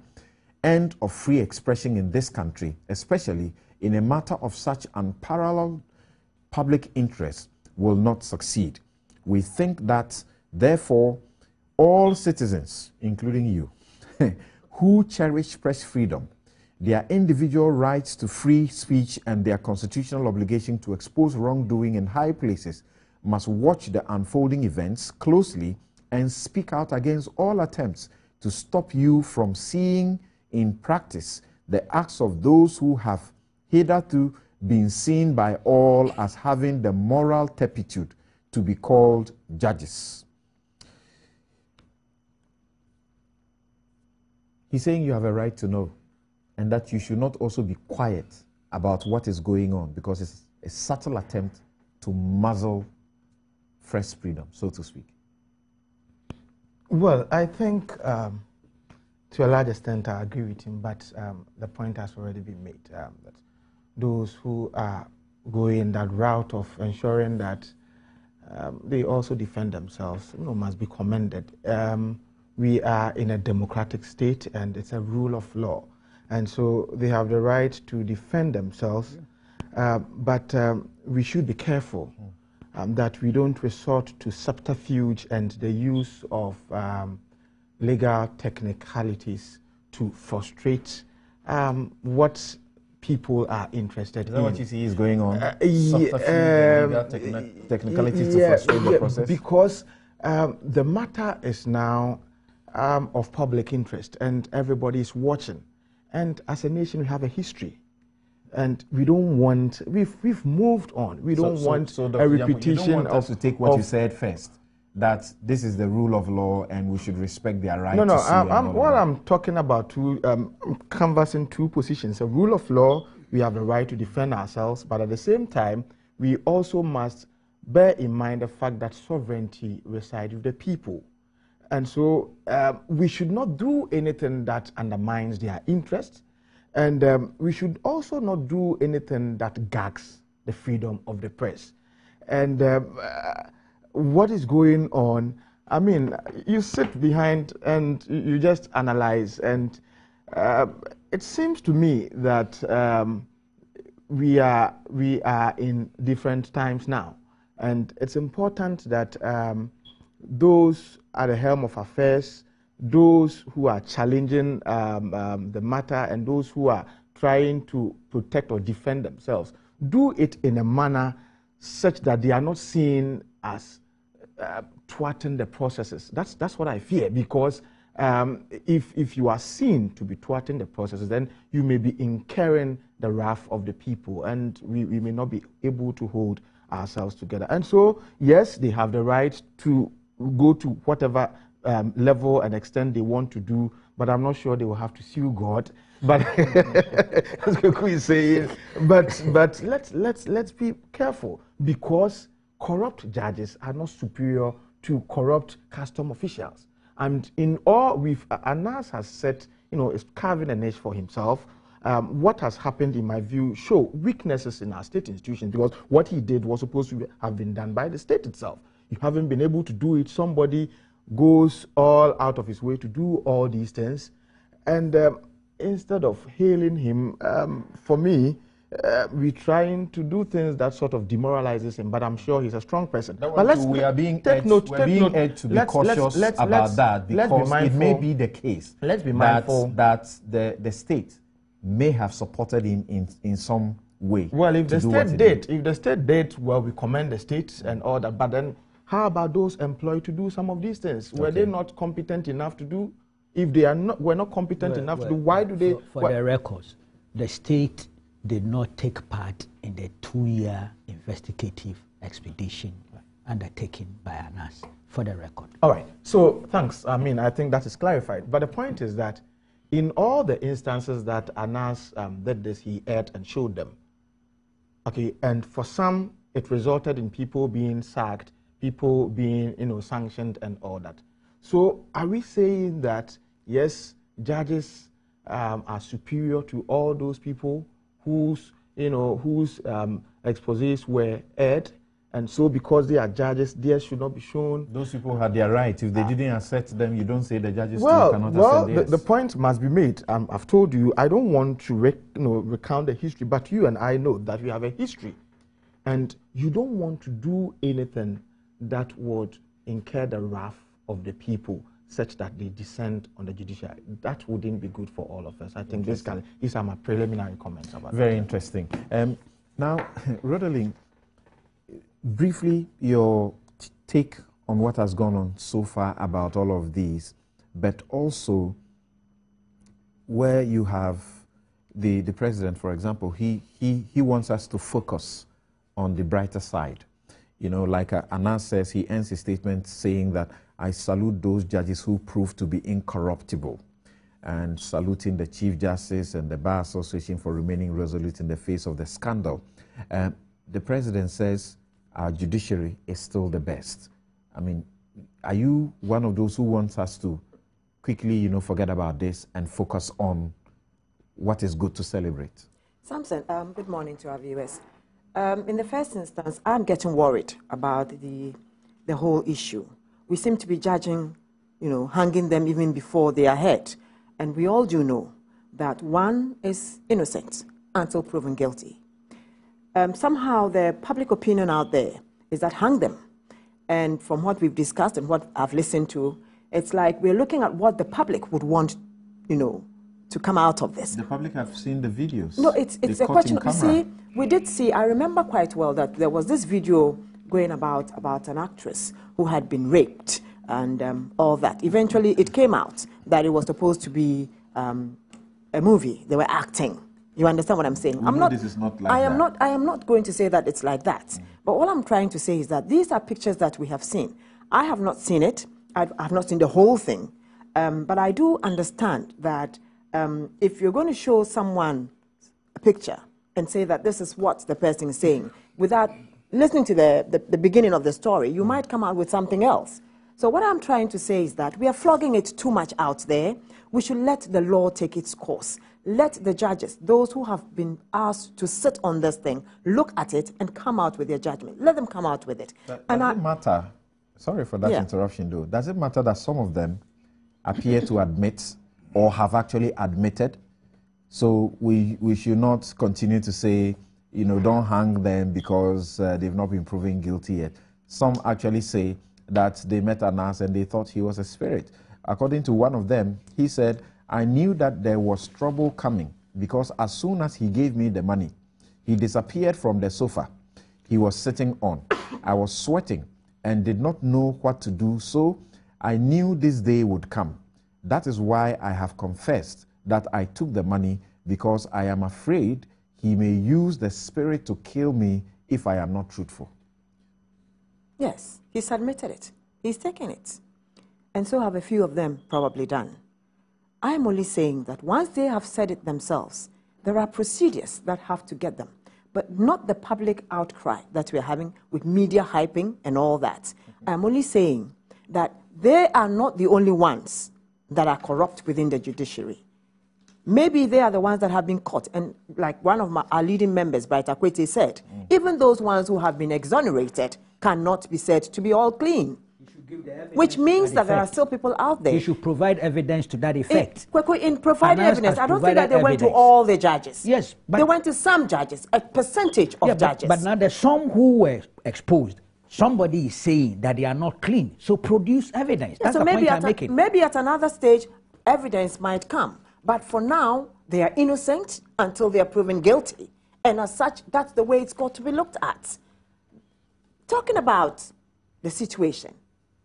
and of free expression in this country, especially in a matter of such unparalleled public interest, will not succeed. We think that, therefore, all citizens, including you, who cherish press freedom, their individual rights to free speech, and their constitutional obligation to expose wrongdoing in high places, must watch the unfolding events closely and speak out against all attempts to stop you from seeing in practice the acts of those who have hitherto been seen by all as having the moral turpitude to be called judges. He's saying you have a right to know, and that you should not also be quiet about what is going on, because it's a subtle attempt to muzzle press freedom, so to speak. Well, I think to a large extent I agree with him, but the point has already been made that those who are going that route of ensuring that they also defend themselves, must be commended. We are in a democratic state, and it's a rule of law, and so they have the right to defend themselves. But we should be careful that we don't resort to subterfuge and the use of legal technicalities to frustrate what people are interested in. Is that what you see is going on? Technicalities to frustrate the process? Because the matter is now of public interest, and everybody is watching. And as a nation, we have a history. And we don't want, we've moved on. We don't want a repetition of... You don't want us to take what you said first, that this is the rule of law and we should respect their right to sue. What I'm talking about, I'm canvassing two positions. A rule of law, we have the right to defend ourselves, but at the same time, we also must bear in mind the fact that sovereignty resides with the people. And so we should not do anything that undermines their interests. And we should also not do anything that gags the freedom of the press. And what is going on, I mean, you sit behind and you just analyze. And it seems to me that we are in different times now. And it's important that those at the helm of affairs, those who are challenging the matter, and those who are trying to protect or defend themselves, do it in a manner such that they are not seen as thwarting the processes. That's what I fear, because if you are seen to be thwarting the processes, then you may be incurring the wrath of the people, and we may not be able to hold ourselves together. And so, yes, they have the right to go to whatever level and extent they want to do, but I'm not sure they will have to sue God. But that's what we say. But let's be careful, because corrupt judges are not superior to corrupt custom officials. And in all, Anas has set, is carving a niche for himself. What has happened, in my view, show weaknesses in our state institutions, because what he did was supposed to have been done by the state itself. You haven't been able to do it. Somebody goes all out of his way to do all these things. And instead of hailing him, for me, we're trying to do things that sort of demoralizes him, but I'm sure he's a strong person. But we are being urged to be cautious about that, because it may be the case that the state may have supported him in some way. Well, if the state did, well, we commend the state and all that, but then how about those employed to do some of these things? Were they not competent enough to do? If they were not competent enough to do, why do they? For the records, the state did not take part in the 2-year investigative expedition undertaken by Anas, for the record. All right. So thanks. I mean, I think that is clarified. But the point is that in all the instances that Anas did this, he aired and showed them. Okay. And for some, it resulted in people being sacked, people being, sanctioned and all that. So are we saying that, yes, judges are superior to all those people whose exposés were aired, and so because they are judges, theirs should not be shown? Those people had their right. If they didn't accept them, you don't say the judges cannot accept theirs. The point must be made. I've told you, I don't want to recount the history, but you and I know that we have a history, and you don't want to do anything that would incur the wrath of the people, such that they descend on the judiciary. That wouldn't be good for all of us. I think these are my preliminary comments about that. Very interesting. Now, Rodeling, briefly, your take on what has gone on so far about all of these, but also where you have the president, for example, he wants us to focus on the brighter side. Like Anas says, he ends his statement saying that I salute those judges who prove to be incorruptible, and saluting the Chief Justice and the Bar Association for remaining resolute in the face of the scandal. The president says our judiciary is still the best. I mean, are you one of those who wants us to quickly, forget about this and focus on what is good to celebrate? Samson, good morning to our viewers. In the first instance, I'm getting worried about the whole issue. We seem to be judging, hanging them even before they are hurt. And we all do know that one is innocent until proven guilty. Somehow the public opinion out there is that hang them. And from what we've discussed and what I've listened to, it's like we're looking at what the public would want, to come out of this. The public have seen the videos. No, it's a question. You see, we did see, I remember quite well that there was this video going about an actress who had been raped and all that. Eventually, it came out that it was supposed to be a movie. They were acting. You understand what I'm saying? This is not like that. I am not going to say that it's like that. But all I'm trying to say is that these are pictures that we have seen. I have not seen it. I've not seen the whole thing. But I do understand that if you're going to show someone a picture and say that this is what the person is saying, without listening to the beginning of the story, you might come out with something else. So what I'm trying to say is that we are flogging it too much out there. We should let the law take its course. Let the judges, those who have been asked to sit on this thing, look at it and come out with their judgment. Let them come out with it. Does it matter? Sorry for that interruption, though. Does it matter that some of them appear to admit or have actually admitted? So we should not continue to say, you know, don't hang them because they've not been proven guilty yet. Some actually say that they met Anas and they thought he was a spirit. According to one of them, he said, I knew that there was trouble coming because as soon as he gave me the money, he disappeared from the sofa he was sitting on. I was sweating and did not know what to do, so I knew this day would come. That is why I have confessed that I took the money, because I am afraid he may use the spirit to kill me if I am not truthful. Yes, he's admitted it. He's taken it. And so have a few of them probably done. I'm only saying that once they have said it themselves, there are procedures that have to get them, but not the public outcry that we're having with media hyping and all that. I'm only saying that they are not the only ones that are corrupt within the judiciary. Maybe they are the ones that have been caught. And like one of our leading members, Baita Kwete, said, even those ones who have been exonerated cannot be said to be all clean. Which means that there are still people out there. He should provide evidence to that effect. In providing evidence, I don't think that they went to all the judges. Yes, but they went to some judges, a percentage of judges. But now there's some who were exposed. Somebody is saying that they are not clean. So produce evidence. That's so the maybe point I'm making. Maybe at another stage, evidence might come. But for now, they are innocent until they are proven guilty. And as such, that's the way it's got to be looked at. Talking about the situation,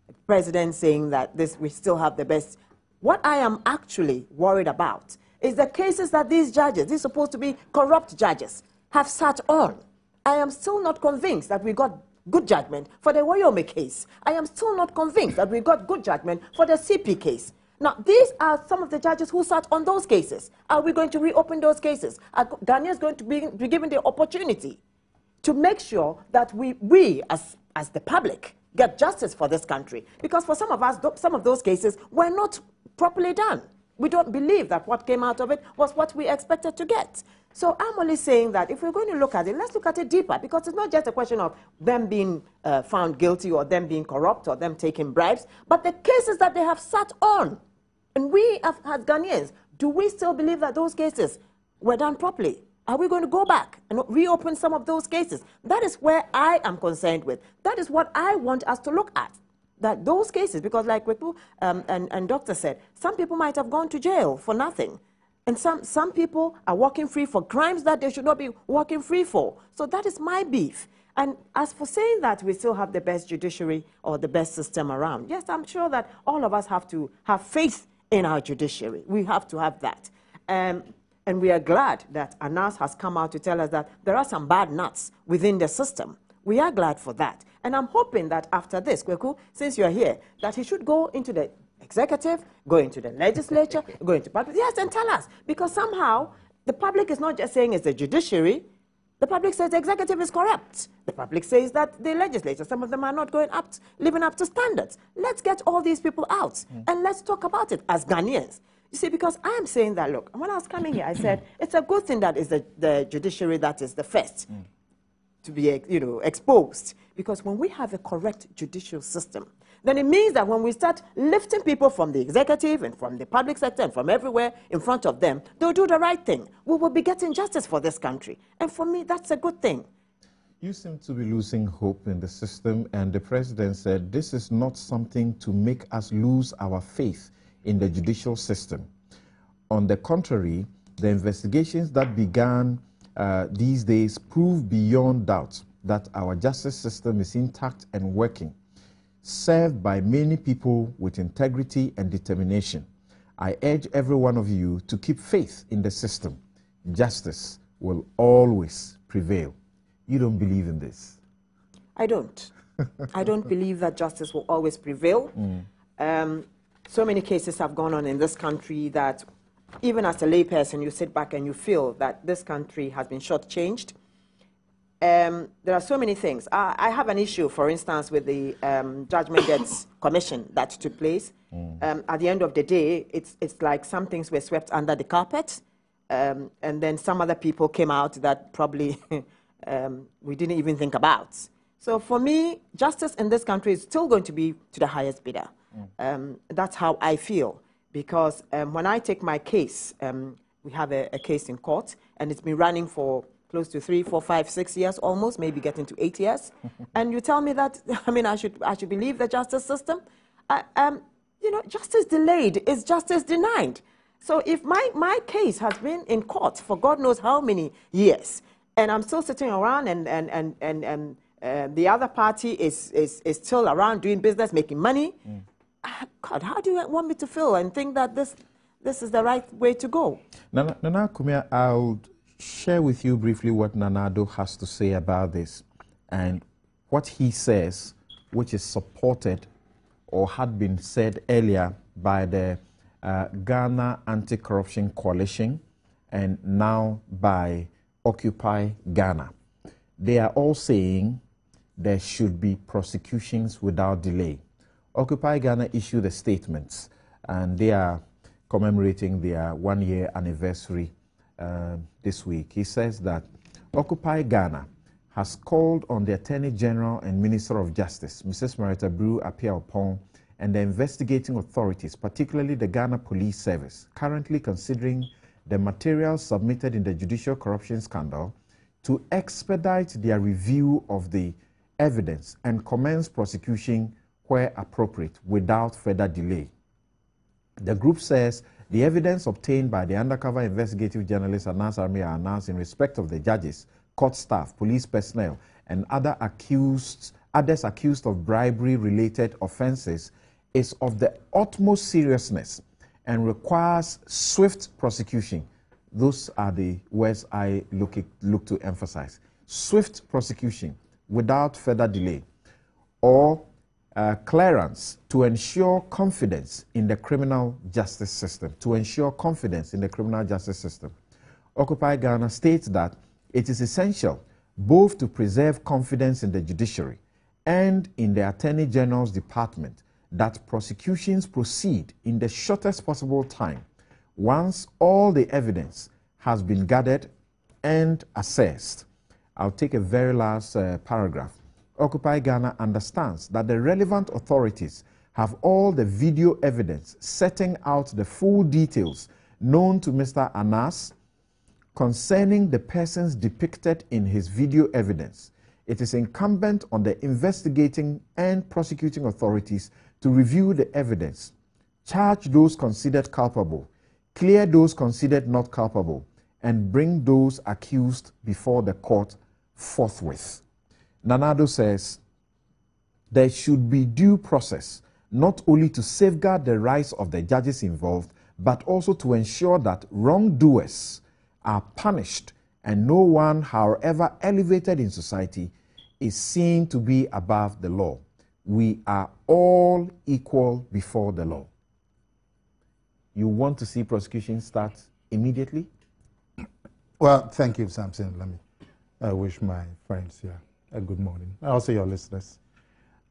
the president saying that we still have the best. What I am actually worried about is the cases that these judges, these supposed to be corrupt judges, have sat on. I am still not convinced that we got good judgment for the Wyoming case. I am still not convinced that we got good judgment for the CP case. Now, these are some of the judges who sat on those cases. Are we going to reopen those cases? Are Ghanaians going to be given the opportunity to make sure that we as the public, get justice for this country? Because for some of us, some of those cases were not properly done. We don't believe that what came out of it was what we expected to get. So I'm only saying that if we're going to look at it, let's look at it deeper, because it's not just a question of them being found guilty or them being corrupt or them taking bribes, but the cases that they have sat on. And we, as Ghanaians, do we still believe that those cases were done properly? Are we going to go back and reopen some of those cases? That is where I am concerned with. That is what I want us to look at. That those cases, because like Wetu and Doctor said, some people might have gone to jail for nothing. And some people are walking free for crimes that they should not be walking free for. So that is my beef. And as for saying that we still have the best judiciary or the best system around, yes, I'm sure that all of us have to have faith in our judiciary. We have to have that. And we are glad that Anas has come out to tell us that there are some bad nuts within the system. We are glad for that. And I'm hoping that after this, Kweku, since you're here, that he should go into the executive, go into the legislature, go into public, yes, and tell us. Because somehow, the public is not just saying it's the judiciary. The public says the executive is corrupt. The public says that the legislature, some of them are not living up to standards. Let's get all these people out, and let's talk about it as Ghanaians. You see, because I am saying that, look, when I was coming here, I said, it's a good thing that is the judiciary that is the first to be exposed. Because when we have a correct judicial system, then it means that when we start lifting people from the executive and from the public sector and from everywhere in front of them, they'll do the right thing. We will be getting justice for this country. And for me, that's a good thing. You seem to be losing hope in the system, and the president said this is not something to make us lose our faith in the judicial system. On the contrary, the investigations that began these days prove beyond doubt that our justice system is intact and working, served by many people with integrity and determination. I urge every one of you to keep faith in the system. Justice will always prevail. You don't believe in this? I don't. I don't believe that justice will always prevail. So many cases have gone on in this country that even as a layperson, you sit back and you feel that this country has been shortchanged. there are so many things. I have an issue, for instance, with the Judgment Debts Commission that took place. At the end of the day, it's like some things were swept under the carpet, and then some other people came out that probably we didn't even think about. So for me, justice in this country is still going to be to the highest bidder. That's how I feel, because when I take my case, we have a case in court, and it's been running for close to 3, 4, 5, 6 years almost, maybe getting to 8 years. And you tell me that, I mean, I should believe the justice system? You know, justice delayed is justice denied. So if my case has been in court for God knows how many years, and I'm still sitting around and the other party is still around doing business, making money, God, how do you want me to feel and think that this is the right way to go? Nana Kumia, I'll share with you briefly what Nanado has to say about this, and what he says, which is supported or had been said earlier by the Ghana Anti-Corruption Coalition and now by Occupy Ghana. They are all saying there should be prosecutions without delay. Occupy Ghana issued a statement, and they are commemorating their 1-year anniversary this week. He says that Occupy Ghana has called on the Attorney General and Minister of Justice, Mrs. Marita Brew Appiah-Oppong, and the investigating authorities, particularly the Ghana Police Service, currently considering the materials submitted in the judicial corruption scandal, to expedite their review of the evidence and commence prosecution where appropriate without further delay. The group says the evidence obtained by the undercover investigative journalist Anas Armia Anas in respect of the judges, court staff, police personnel, and others accused of bribery-related offences is of the utmost seriousness and requires swift prosecution. Those are the words I look to emphasize. Swift prosecution without further delay, or clearance to ensure confidence in the criminal justice system. To ensure confidence in the criminal justice system. Occupy Ghana states that it is essential both to preserve confidence in the judiciary and in the Attorney General's department that prosecutions proceed in the shortest possible time once all the evidence has been gathered and assessed. I'll take a very last paragraph. Occupy Ghana understands that the relevant authorities have all the video evidence setting out the full details known to Mr. Anas concerning the persons depicted in his video evidence. It is incumbent on the investigating and prosecuting authorities to review the evidence, charge those considered culpable, clear those considered not culpable, and bring those accused before the court forthwith. Nanado says there should be due process, not only to safeguard the rights of the judges involved, but also to ensure that wrongdoers are punished and no one, however elevated in society, is seen to be above the law. We are all equal before the law. You want to see prosecution start immediately? Well, thank you, Samson. Let me wish my friends here a good morning. Also your listeners.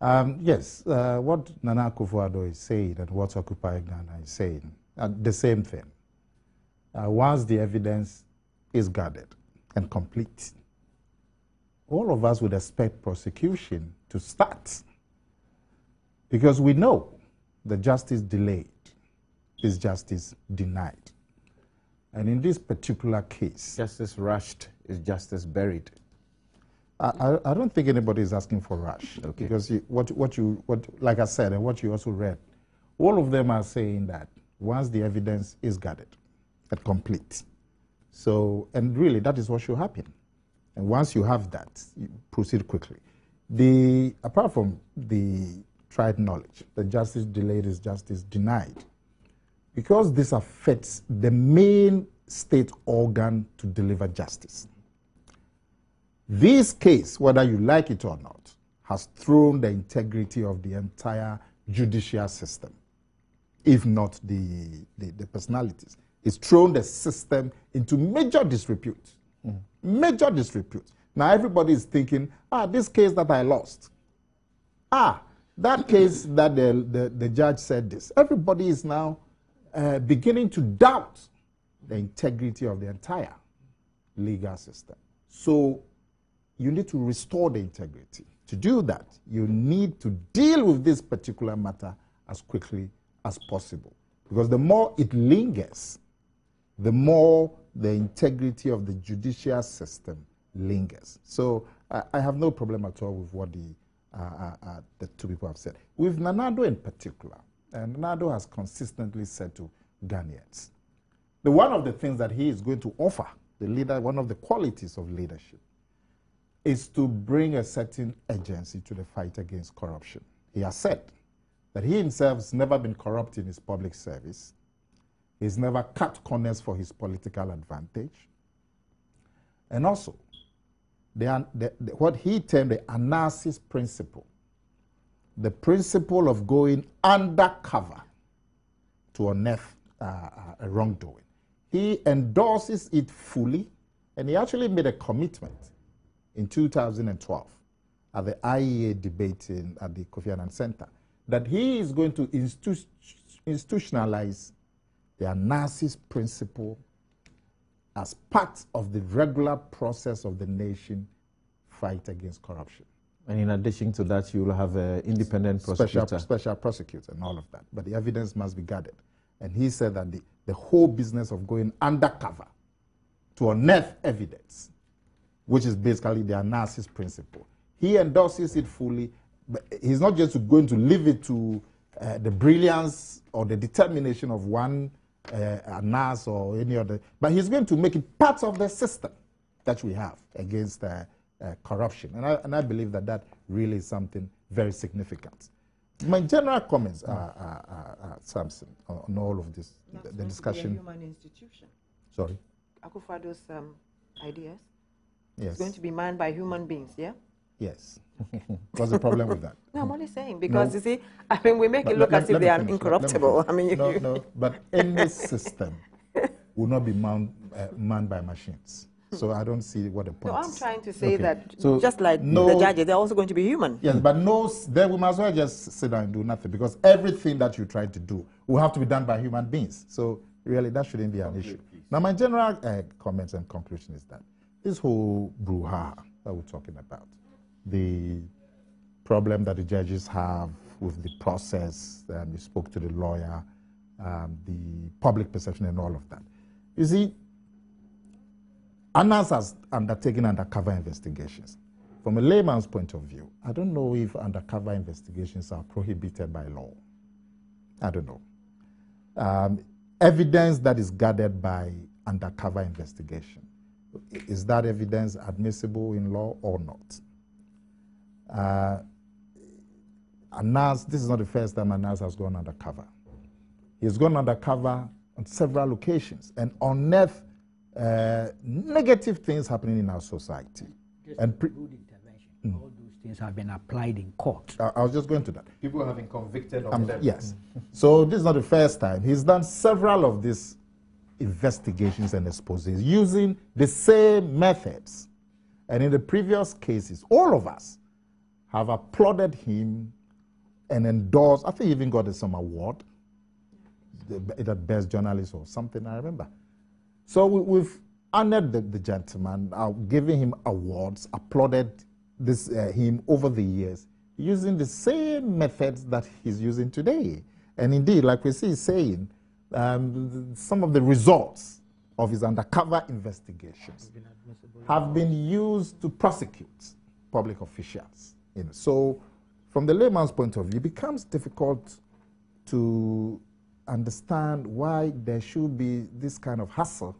Yes, what Nana Akufo-Addo is saying and what Occupy Ghana is saying, the same thing. Once the evidence is gathered and complete, all of us would expect prosecution to start, because we know the justice delayed is justice denied. And in this particular case, justice rushed is justice buried. I don't think anybody is asking for rush. Okay. Because like I said, and what you also read, all of them are saying that once the evidence is gathered and complete, so, and really that is what should happen. And once you have that, you proceed quickly. Apart from the tried knowledge, the justice delayed is justice denied, because this affects the main state organ to deliver justice. This case, whether you like it or not, has thrown the integrity of the entire judicial system, if not the personalities. It's thrown the system into major disrepute. Major disrepute. Now everybody is thinking, this case that I lost. That case that the judge said this. Everybody is now beginning to doubt the integrity of the entire legal system. So you need to restore the integrity. To do that, you need to deal with this particular matter as quickly as possible. Because the more it lingers, the more the integrity of the judicial system lingers. So I have no problem at all with what the two people have said. With Nanado in particular, and Nanado has consistently said to Ghanaians, one of the things that he is going to offer the leader, one of the qualities of leadership, is to bring a certain urgency to the fight against corruption. He has said that he himself has never been corrupt in his public service. He's never cut corners for his political advantage. And also, what he termed the analysis principle, the principle of going undercover to unearth a wrongdoing. He endorses it fully, and he actually made a commitment in 2012 at the IEA debate at the Kofi Annan Center that he is going to institutionalize the analysis principle as part of the regular process of the nation fight against corruption. And in addition to that, you will have an independent prosecutor. Special prosecutor and all of that. But the evidence must be gathered. And he said that the whole business of going undercover to unearth evidence, which is basically the analysis principle, he endorses it fully. But he's not just going to leave it to the brilliance or the determination of one NAS or any other, but he's going to make it part of the system that we have against corruption. And I believe that really is something very significant. My general comments are Samson, on all of this, the discussion. It's going to be a human institution. Sorry? Akufo-Addo's ideas? Yes. It's going to be manned by human beings, yeah? Yes. What's the problem with that? No, I'm only saying, because you see, I mean, we make it look as if they are incorruptible. I mean, no, but any system will not be manned by machines. So I don't see what the point is. No, I'm trying to say that just like the judges, they're also going to be human. Yes, but then we must as well just sit down and do nothing, because everything that you try to do will have to be done by human beings. So really, that shouldn't be an issue. Now, my general comments and conclusion is that this whole brouhaha that we're talking about, the problem that the judges have with the process, you spoke to the lawyer, the public perception and all of that. You see, ANAS has undertaken undercover investigations. From a layman's point of view, I don't know if undercover investigations are prohibited by law. I don't know. Evidence that is gathered by undercover investigation, is that evidence admissible in law or not? ANAS, this is not the first time ANAS has gone undercover. He's gone undercover on several occasions and unearthed negative things happening in our society. And good intervention. All those things have been applied in court. I was just going to that. People have been convicted of them. Yes. So this is not the first time. He's done several of these investigations and exposes using the same methods. And in the previous cases, all of us have applauded him and endorsed. I think he even got some award, the best journalist or something, I remember. So we've honored the gentleman, giving him awards, applauded him over the years, using the same methods that he's using today. And indeed, like we see he's saying, some of the results of his undercover investigations have been used to prosecute public officials. So from the layman's point of view, it becomes difficult to understand why there should be this kind of hassle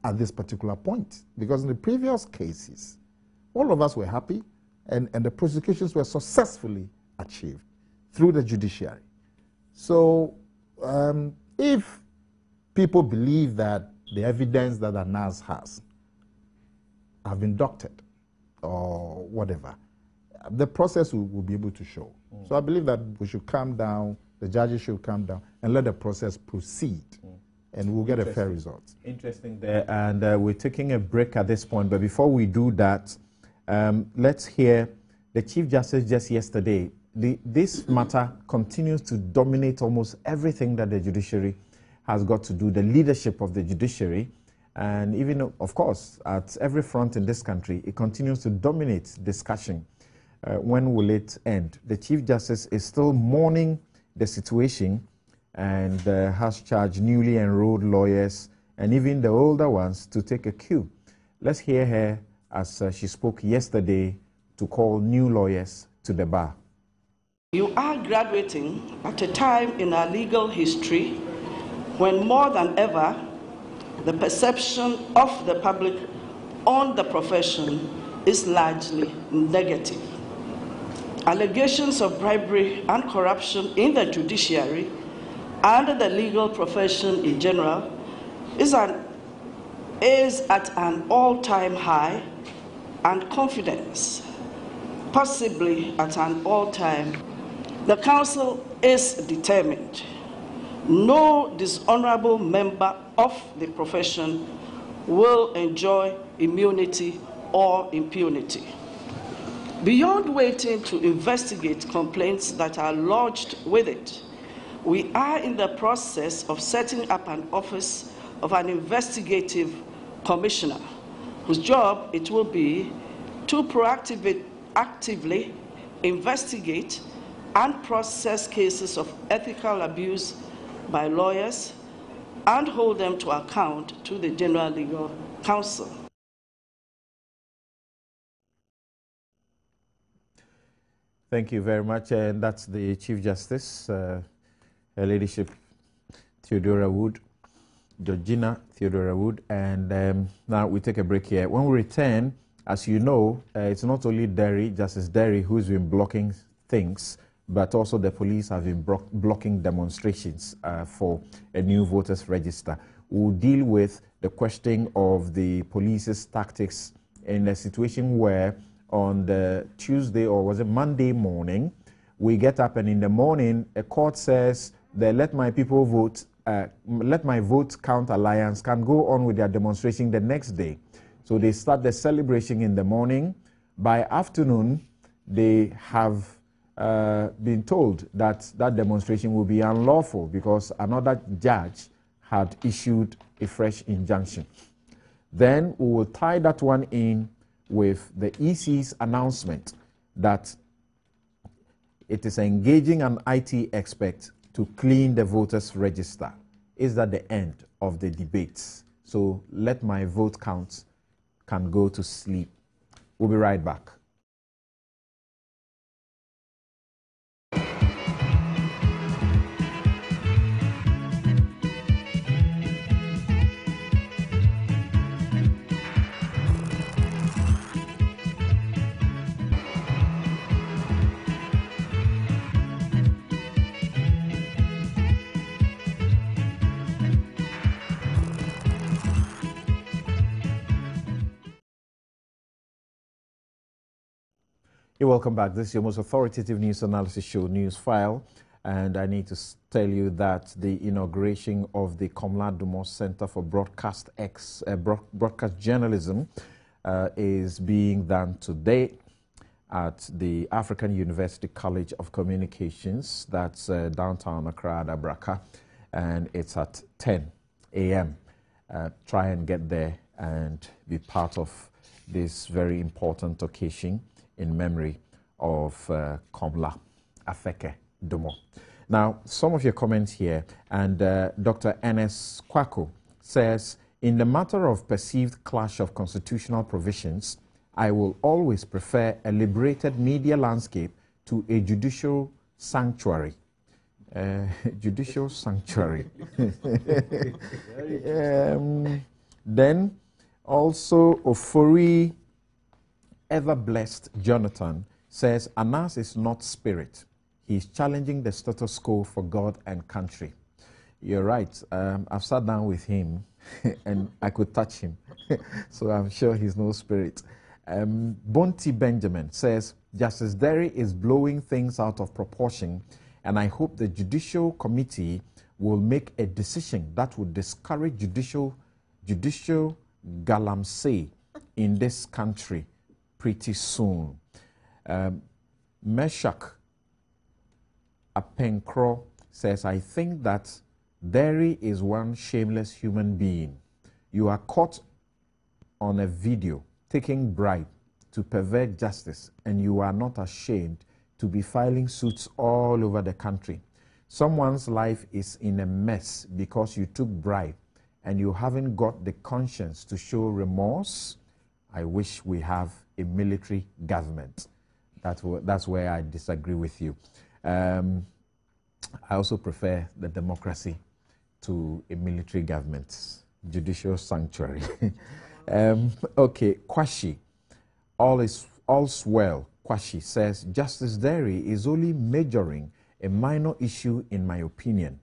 at this particular point. Because in the previous cases, all of us were happy and the prosecutions were successfully achieved through the judiciary. So if people believe that the evidence that ANAS has have been doctored or whatever, the process will be able to show. So I believe that we should calm down, the judges should calm down and let the process proceed, and we'll get a fair result. Interesting there, and we're taking a break at this point, but before we do that, Let's hear the Chief Justice just yesterday. This matter continues to dominate almost everything that the judiciary has got to do, the leadership of the judiciary, and even, of course, at every front in this country, it continues to dominate discussion. When will it end? The Chief Justice is still mourning the situation and has charged newly enrolled lawyers and even the older ones to take a cue. Let's hear her as she spoke yesterday to call new lawyers to the bar. You are graduating at a time in our legal history when more than ever the perception of the public on the profession is largely negative. Allegations of bribery and corruption in the judiciary and the legal profession in general is at an all-time high, and confidence possibly at an all-time. The Council is determined. No dishonorable member of the profession will enjoy immunity or impunity. Beyond waiting to investigate complaints that are lodged with it, we are in the process of setting up an office of an investigative commissioner, whose job it will be to actively investigate and process cases of ethical abuse by lawyers and hold them to account to the General Legal Counsel. Thank you very much. And that's the Chief Justice, Her Ladyship Theodora Wood, Georgina Theodora Wood. And now we take a break here. When we return, as you know, it's not only Justice Derry, who's been blocking things, but also the police have been blocking demonstrations for a new voters register. We'll deal with the question of the police's tactics in a situation where on the Tuesday, or was it Monday morning, we get up and in the morning, a court says that let my people vote, let my vote count alliance can go on with their demonstration the next day. So they start the celebration in the morning. By afternoon, they have been told that that demonstration will be unlawful because another judge had issued a fresh injunction. Then we will tie that one in with the EC's announcement that it is engaging an IT expert to clean the voters register. Is that the end of the debates? So let my vote count can go to sleep. We'll be right back. You're welcome back. This is your most authoritative news analysis show, Newsfile. And I need to tell you that the inauguration of the Komla Dumos Center for Broadcast Journalism is being done today at the African University College of Communications. That's downtown Accra, Dabraka, and it's at 10 a.m. Try and get there and be part of this very important occasion in memory of Komla Afeke Dumo. Now, some of your comments here, and Dr. Enes Kwako says, in the matter of perceived clash of constitutional provisions, I will always prefer a liberated media landscape to a judicial sanctuary. Judicial sanctuary. Then also Ofori Ever-Blessed Jonathan says, Anas is not spirit. He's challenging the status quo for God and country. You're right. I've sat down with him and I could touch him. So I'm sure he's no spirit. Bonti Benjamin says, Justice Derry is blowing things out of proportion, and I hope the Judicial Committee will make a decision that would discourage judicial galamsey in this country. pretty soon. Meshach Apenkro says, I think that Derry is one shameless human being. You are caught on a video taking bribe to pervert justice, and you are not ashamed to be filing suits all over the country. Someone's life is in a mess because you took bribe and you haven't got the conscience to show remorse. I wish we have a military government. That's where I disagree with you. I also prefer the democracy to a military government, judicial sanctuary. Okay, Kwashi, all's well. Kwashi says, Justice Derry is only majoring a minor issue in my opinion.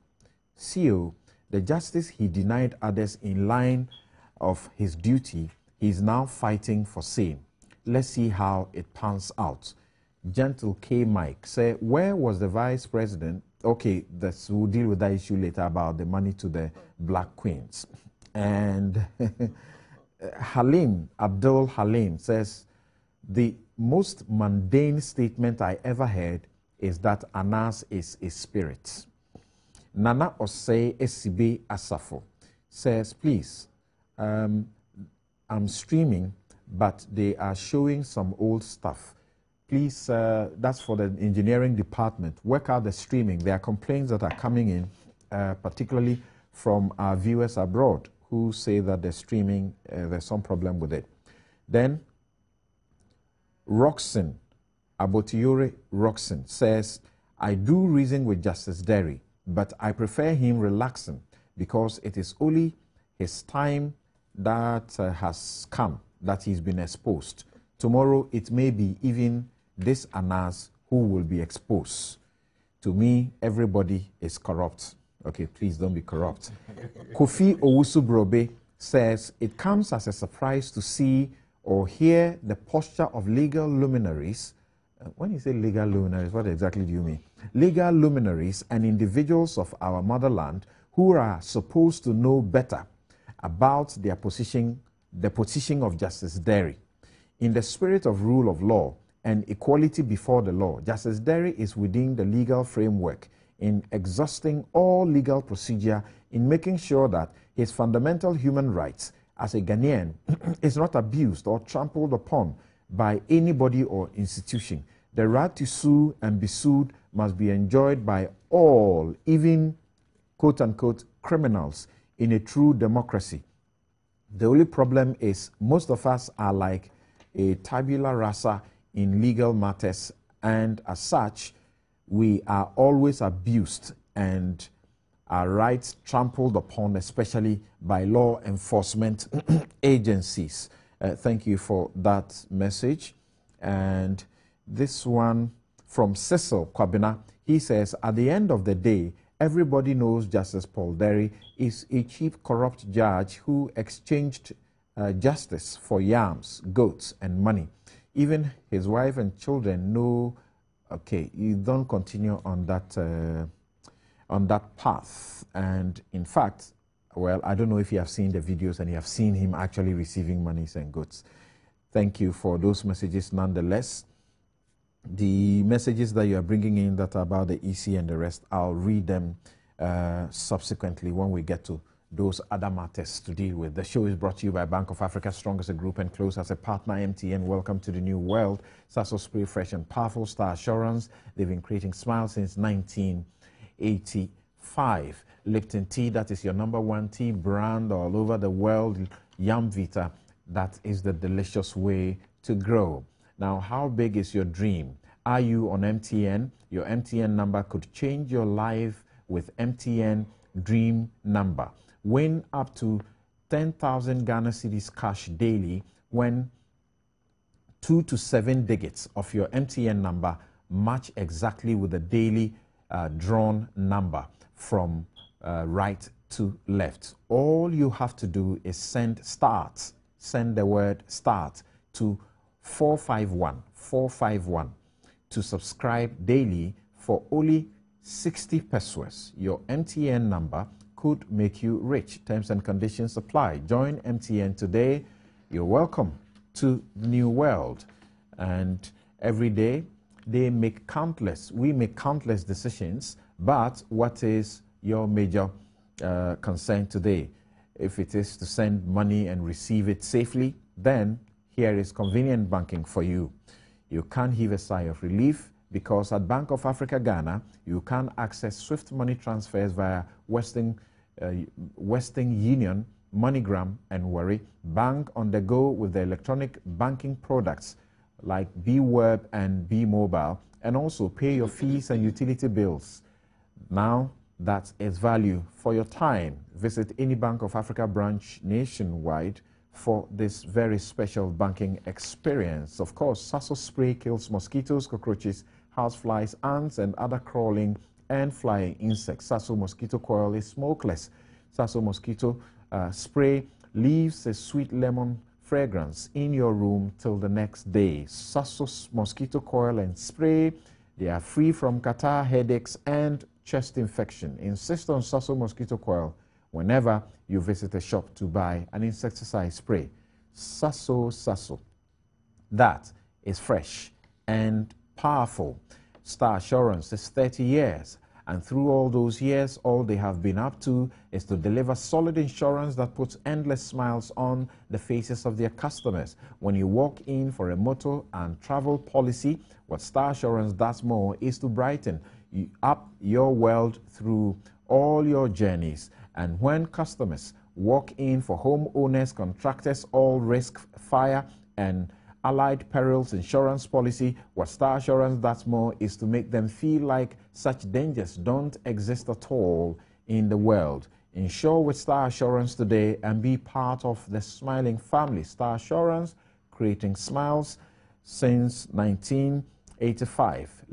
CO, the justice he denied others in line of his duty, he is now fighting for same. Let's see how it pans out. Gentle K. Mike say, where was the vice president? Okay, we'll deal with that issue later about the money to the black queens. And Halim, Abdul Halim says, the most mundane statement I ever heard is that Anas is a spirit. Nana Osei Esibe Asafo says, please, I'm streaming, but they are showing some old stuff. Please, that's for the engineering department. Work out the streaming. There are complaints that are coming in, particularly from our viewers abroad who say that the streaming, there's some problem with it. Then, Roxon, Abotiore Roxon says, I do reason with Justice Derry, but I prefer him relaxing because it is only his time that has come that he's been exposed. Tomorrow it may be even this Anas who will be exposed. To me, everybody is corrupt. Okay, please don't be corrupt. Kofi Owusu-Brobe says, it comes as a surprise to see or hear the posture of legal luminaries. When you say legal luminaries, what exactly do you mean? Legal luminaries and individuals of our motherland who are supposed to know better about their position, the position of Justice Derry. In the spirit of rule of law and equality before the law, Justice Derry is within the legal framework in exhausting all legal procedure in making sure that his fundamental human rights as a Ghanaian is not abused or trampled upon by anybody or institution. The right to sue and be sued must be enjoyed by all, even quote-unquote criminals in a true democracy. The only problem is most of us are like a tabula rasa in legal matters, and as such, we are always abused and our rights trampled upon, especially by law enforcement agencies. Thank you for that message. And this one from Cecil Kwabena, he says, at the end of the day, everybody knows Justice Paul Derry is a cheap, corrupt judge who exchanged justice for yams, goats, and money. Even his wife and children know. Okay, you don't continue on that path. And in fact, well, I don't know if you have seen the videos and you have seen him actually receiving monies and goods. Thank you for those messages nonetheless. The messages that you are bringing in that are about the EC and the rest, I'll read them subsequently when we get to those other matters to deal with. The show is brought to you by Bank of Africa, strong as a group and close as a partner. MTN, welcome to the new world. Sasso Spray, fresh and powerful. Star Assurance, they've been creating smiles since 1985. Lipton Tea, that is your #1 tea brand all over the world. Yam Vita, that is the delicious way to grow. Now, how big is your dream? Are you on MTN? Your MTN number could change your life with MTN Dream Number. Win up to 10,000 Ghana cedis cash daily when 2 to 7 digits of your MTN number match exactly with the daily drawn number from right to left. All you have to do is send the word start to 451 to subscribe daily for only 60 pesos. Your MTN number could make you rich. Terms and conditions apply. Join MTN today. You're welcome to the new world. And every day, we make countless decisions, but what is your major concern today? If it is to send money and receive it safely, then here is convenient banking for you. You can heave a sigh of relief because at Bank of Africa Ghana, you can access swift money transfers via Western Union, MoneyGram, and Worry. Bank on the go with the electronic banking products like B-Web and B-Mobile, and also pay your fees and utility bills. Now, that is value for your time. Visit any Bank of Africa branch nationwide for this very special banking experience. Of course, Sasso spray kills mosquitoes, cockroaches, houseflies, ants, and other crawling and flying insects. Sasso mosquito coil is smokeless. Sasso mosquito spray leaves a sweet lemon fragrance in your room till the next day. Sasso mosquito coil and spray, they are free from catarrh, headaches, and chest infection. Insist on Sasso mosquito coil whenever you visit a shop to buy an insecticide spray. Sasso. That is fresh and powerful. Star Assurance is 30 years. And through all those years, all they have been up to is to deliver solid insurance that puts endless smiles on the faces of their customers. When you walk in for a motor and travel policy, what Star Assurance does more is to brighten up your world through all your journeys. And when customers walk in for homeowners, contractors, all risk, fire, and allied perils insurance policy, what Star Assurance does more is to make them feel like such dangers don't exist at all in the world. Insure with Star Assurance today and be part of the smiling family. Star Assurance, creating smiles since 1985.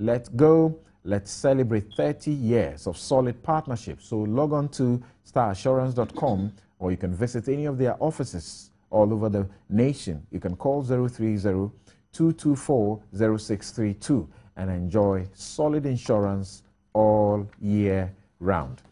Let's celebrate 30 years of solid partnership. So log on to starassurance.com, or you can visit any of their offices all over the nation. You can call 030-224-0632 and enjoy solid insurance all year round.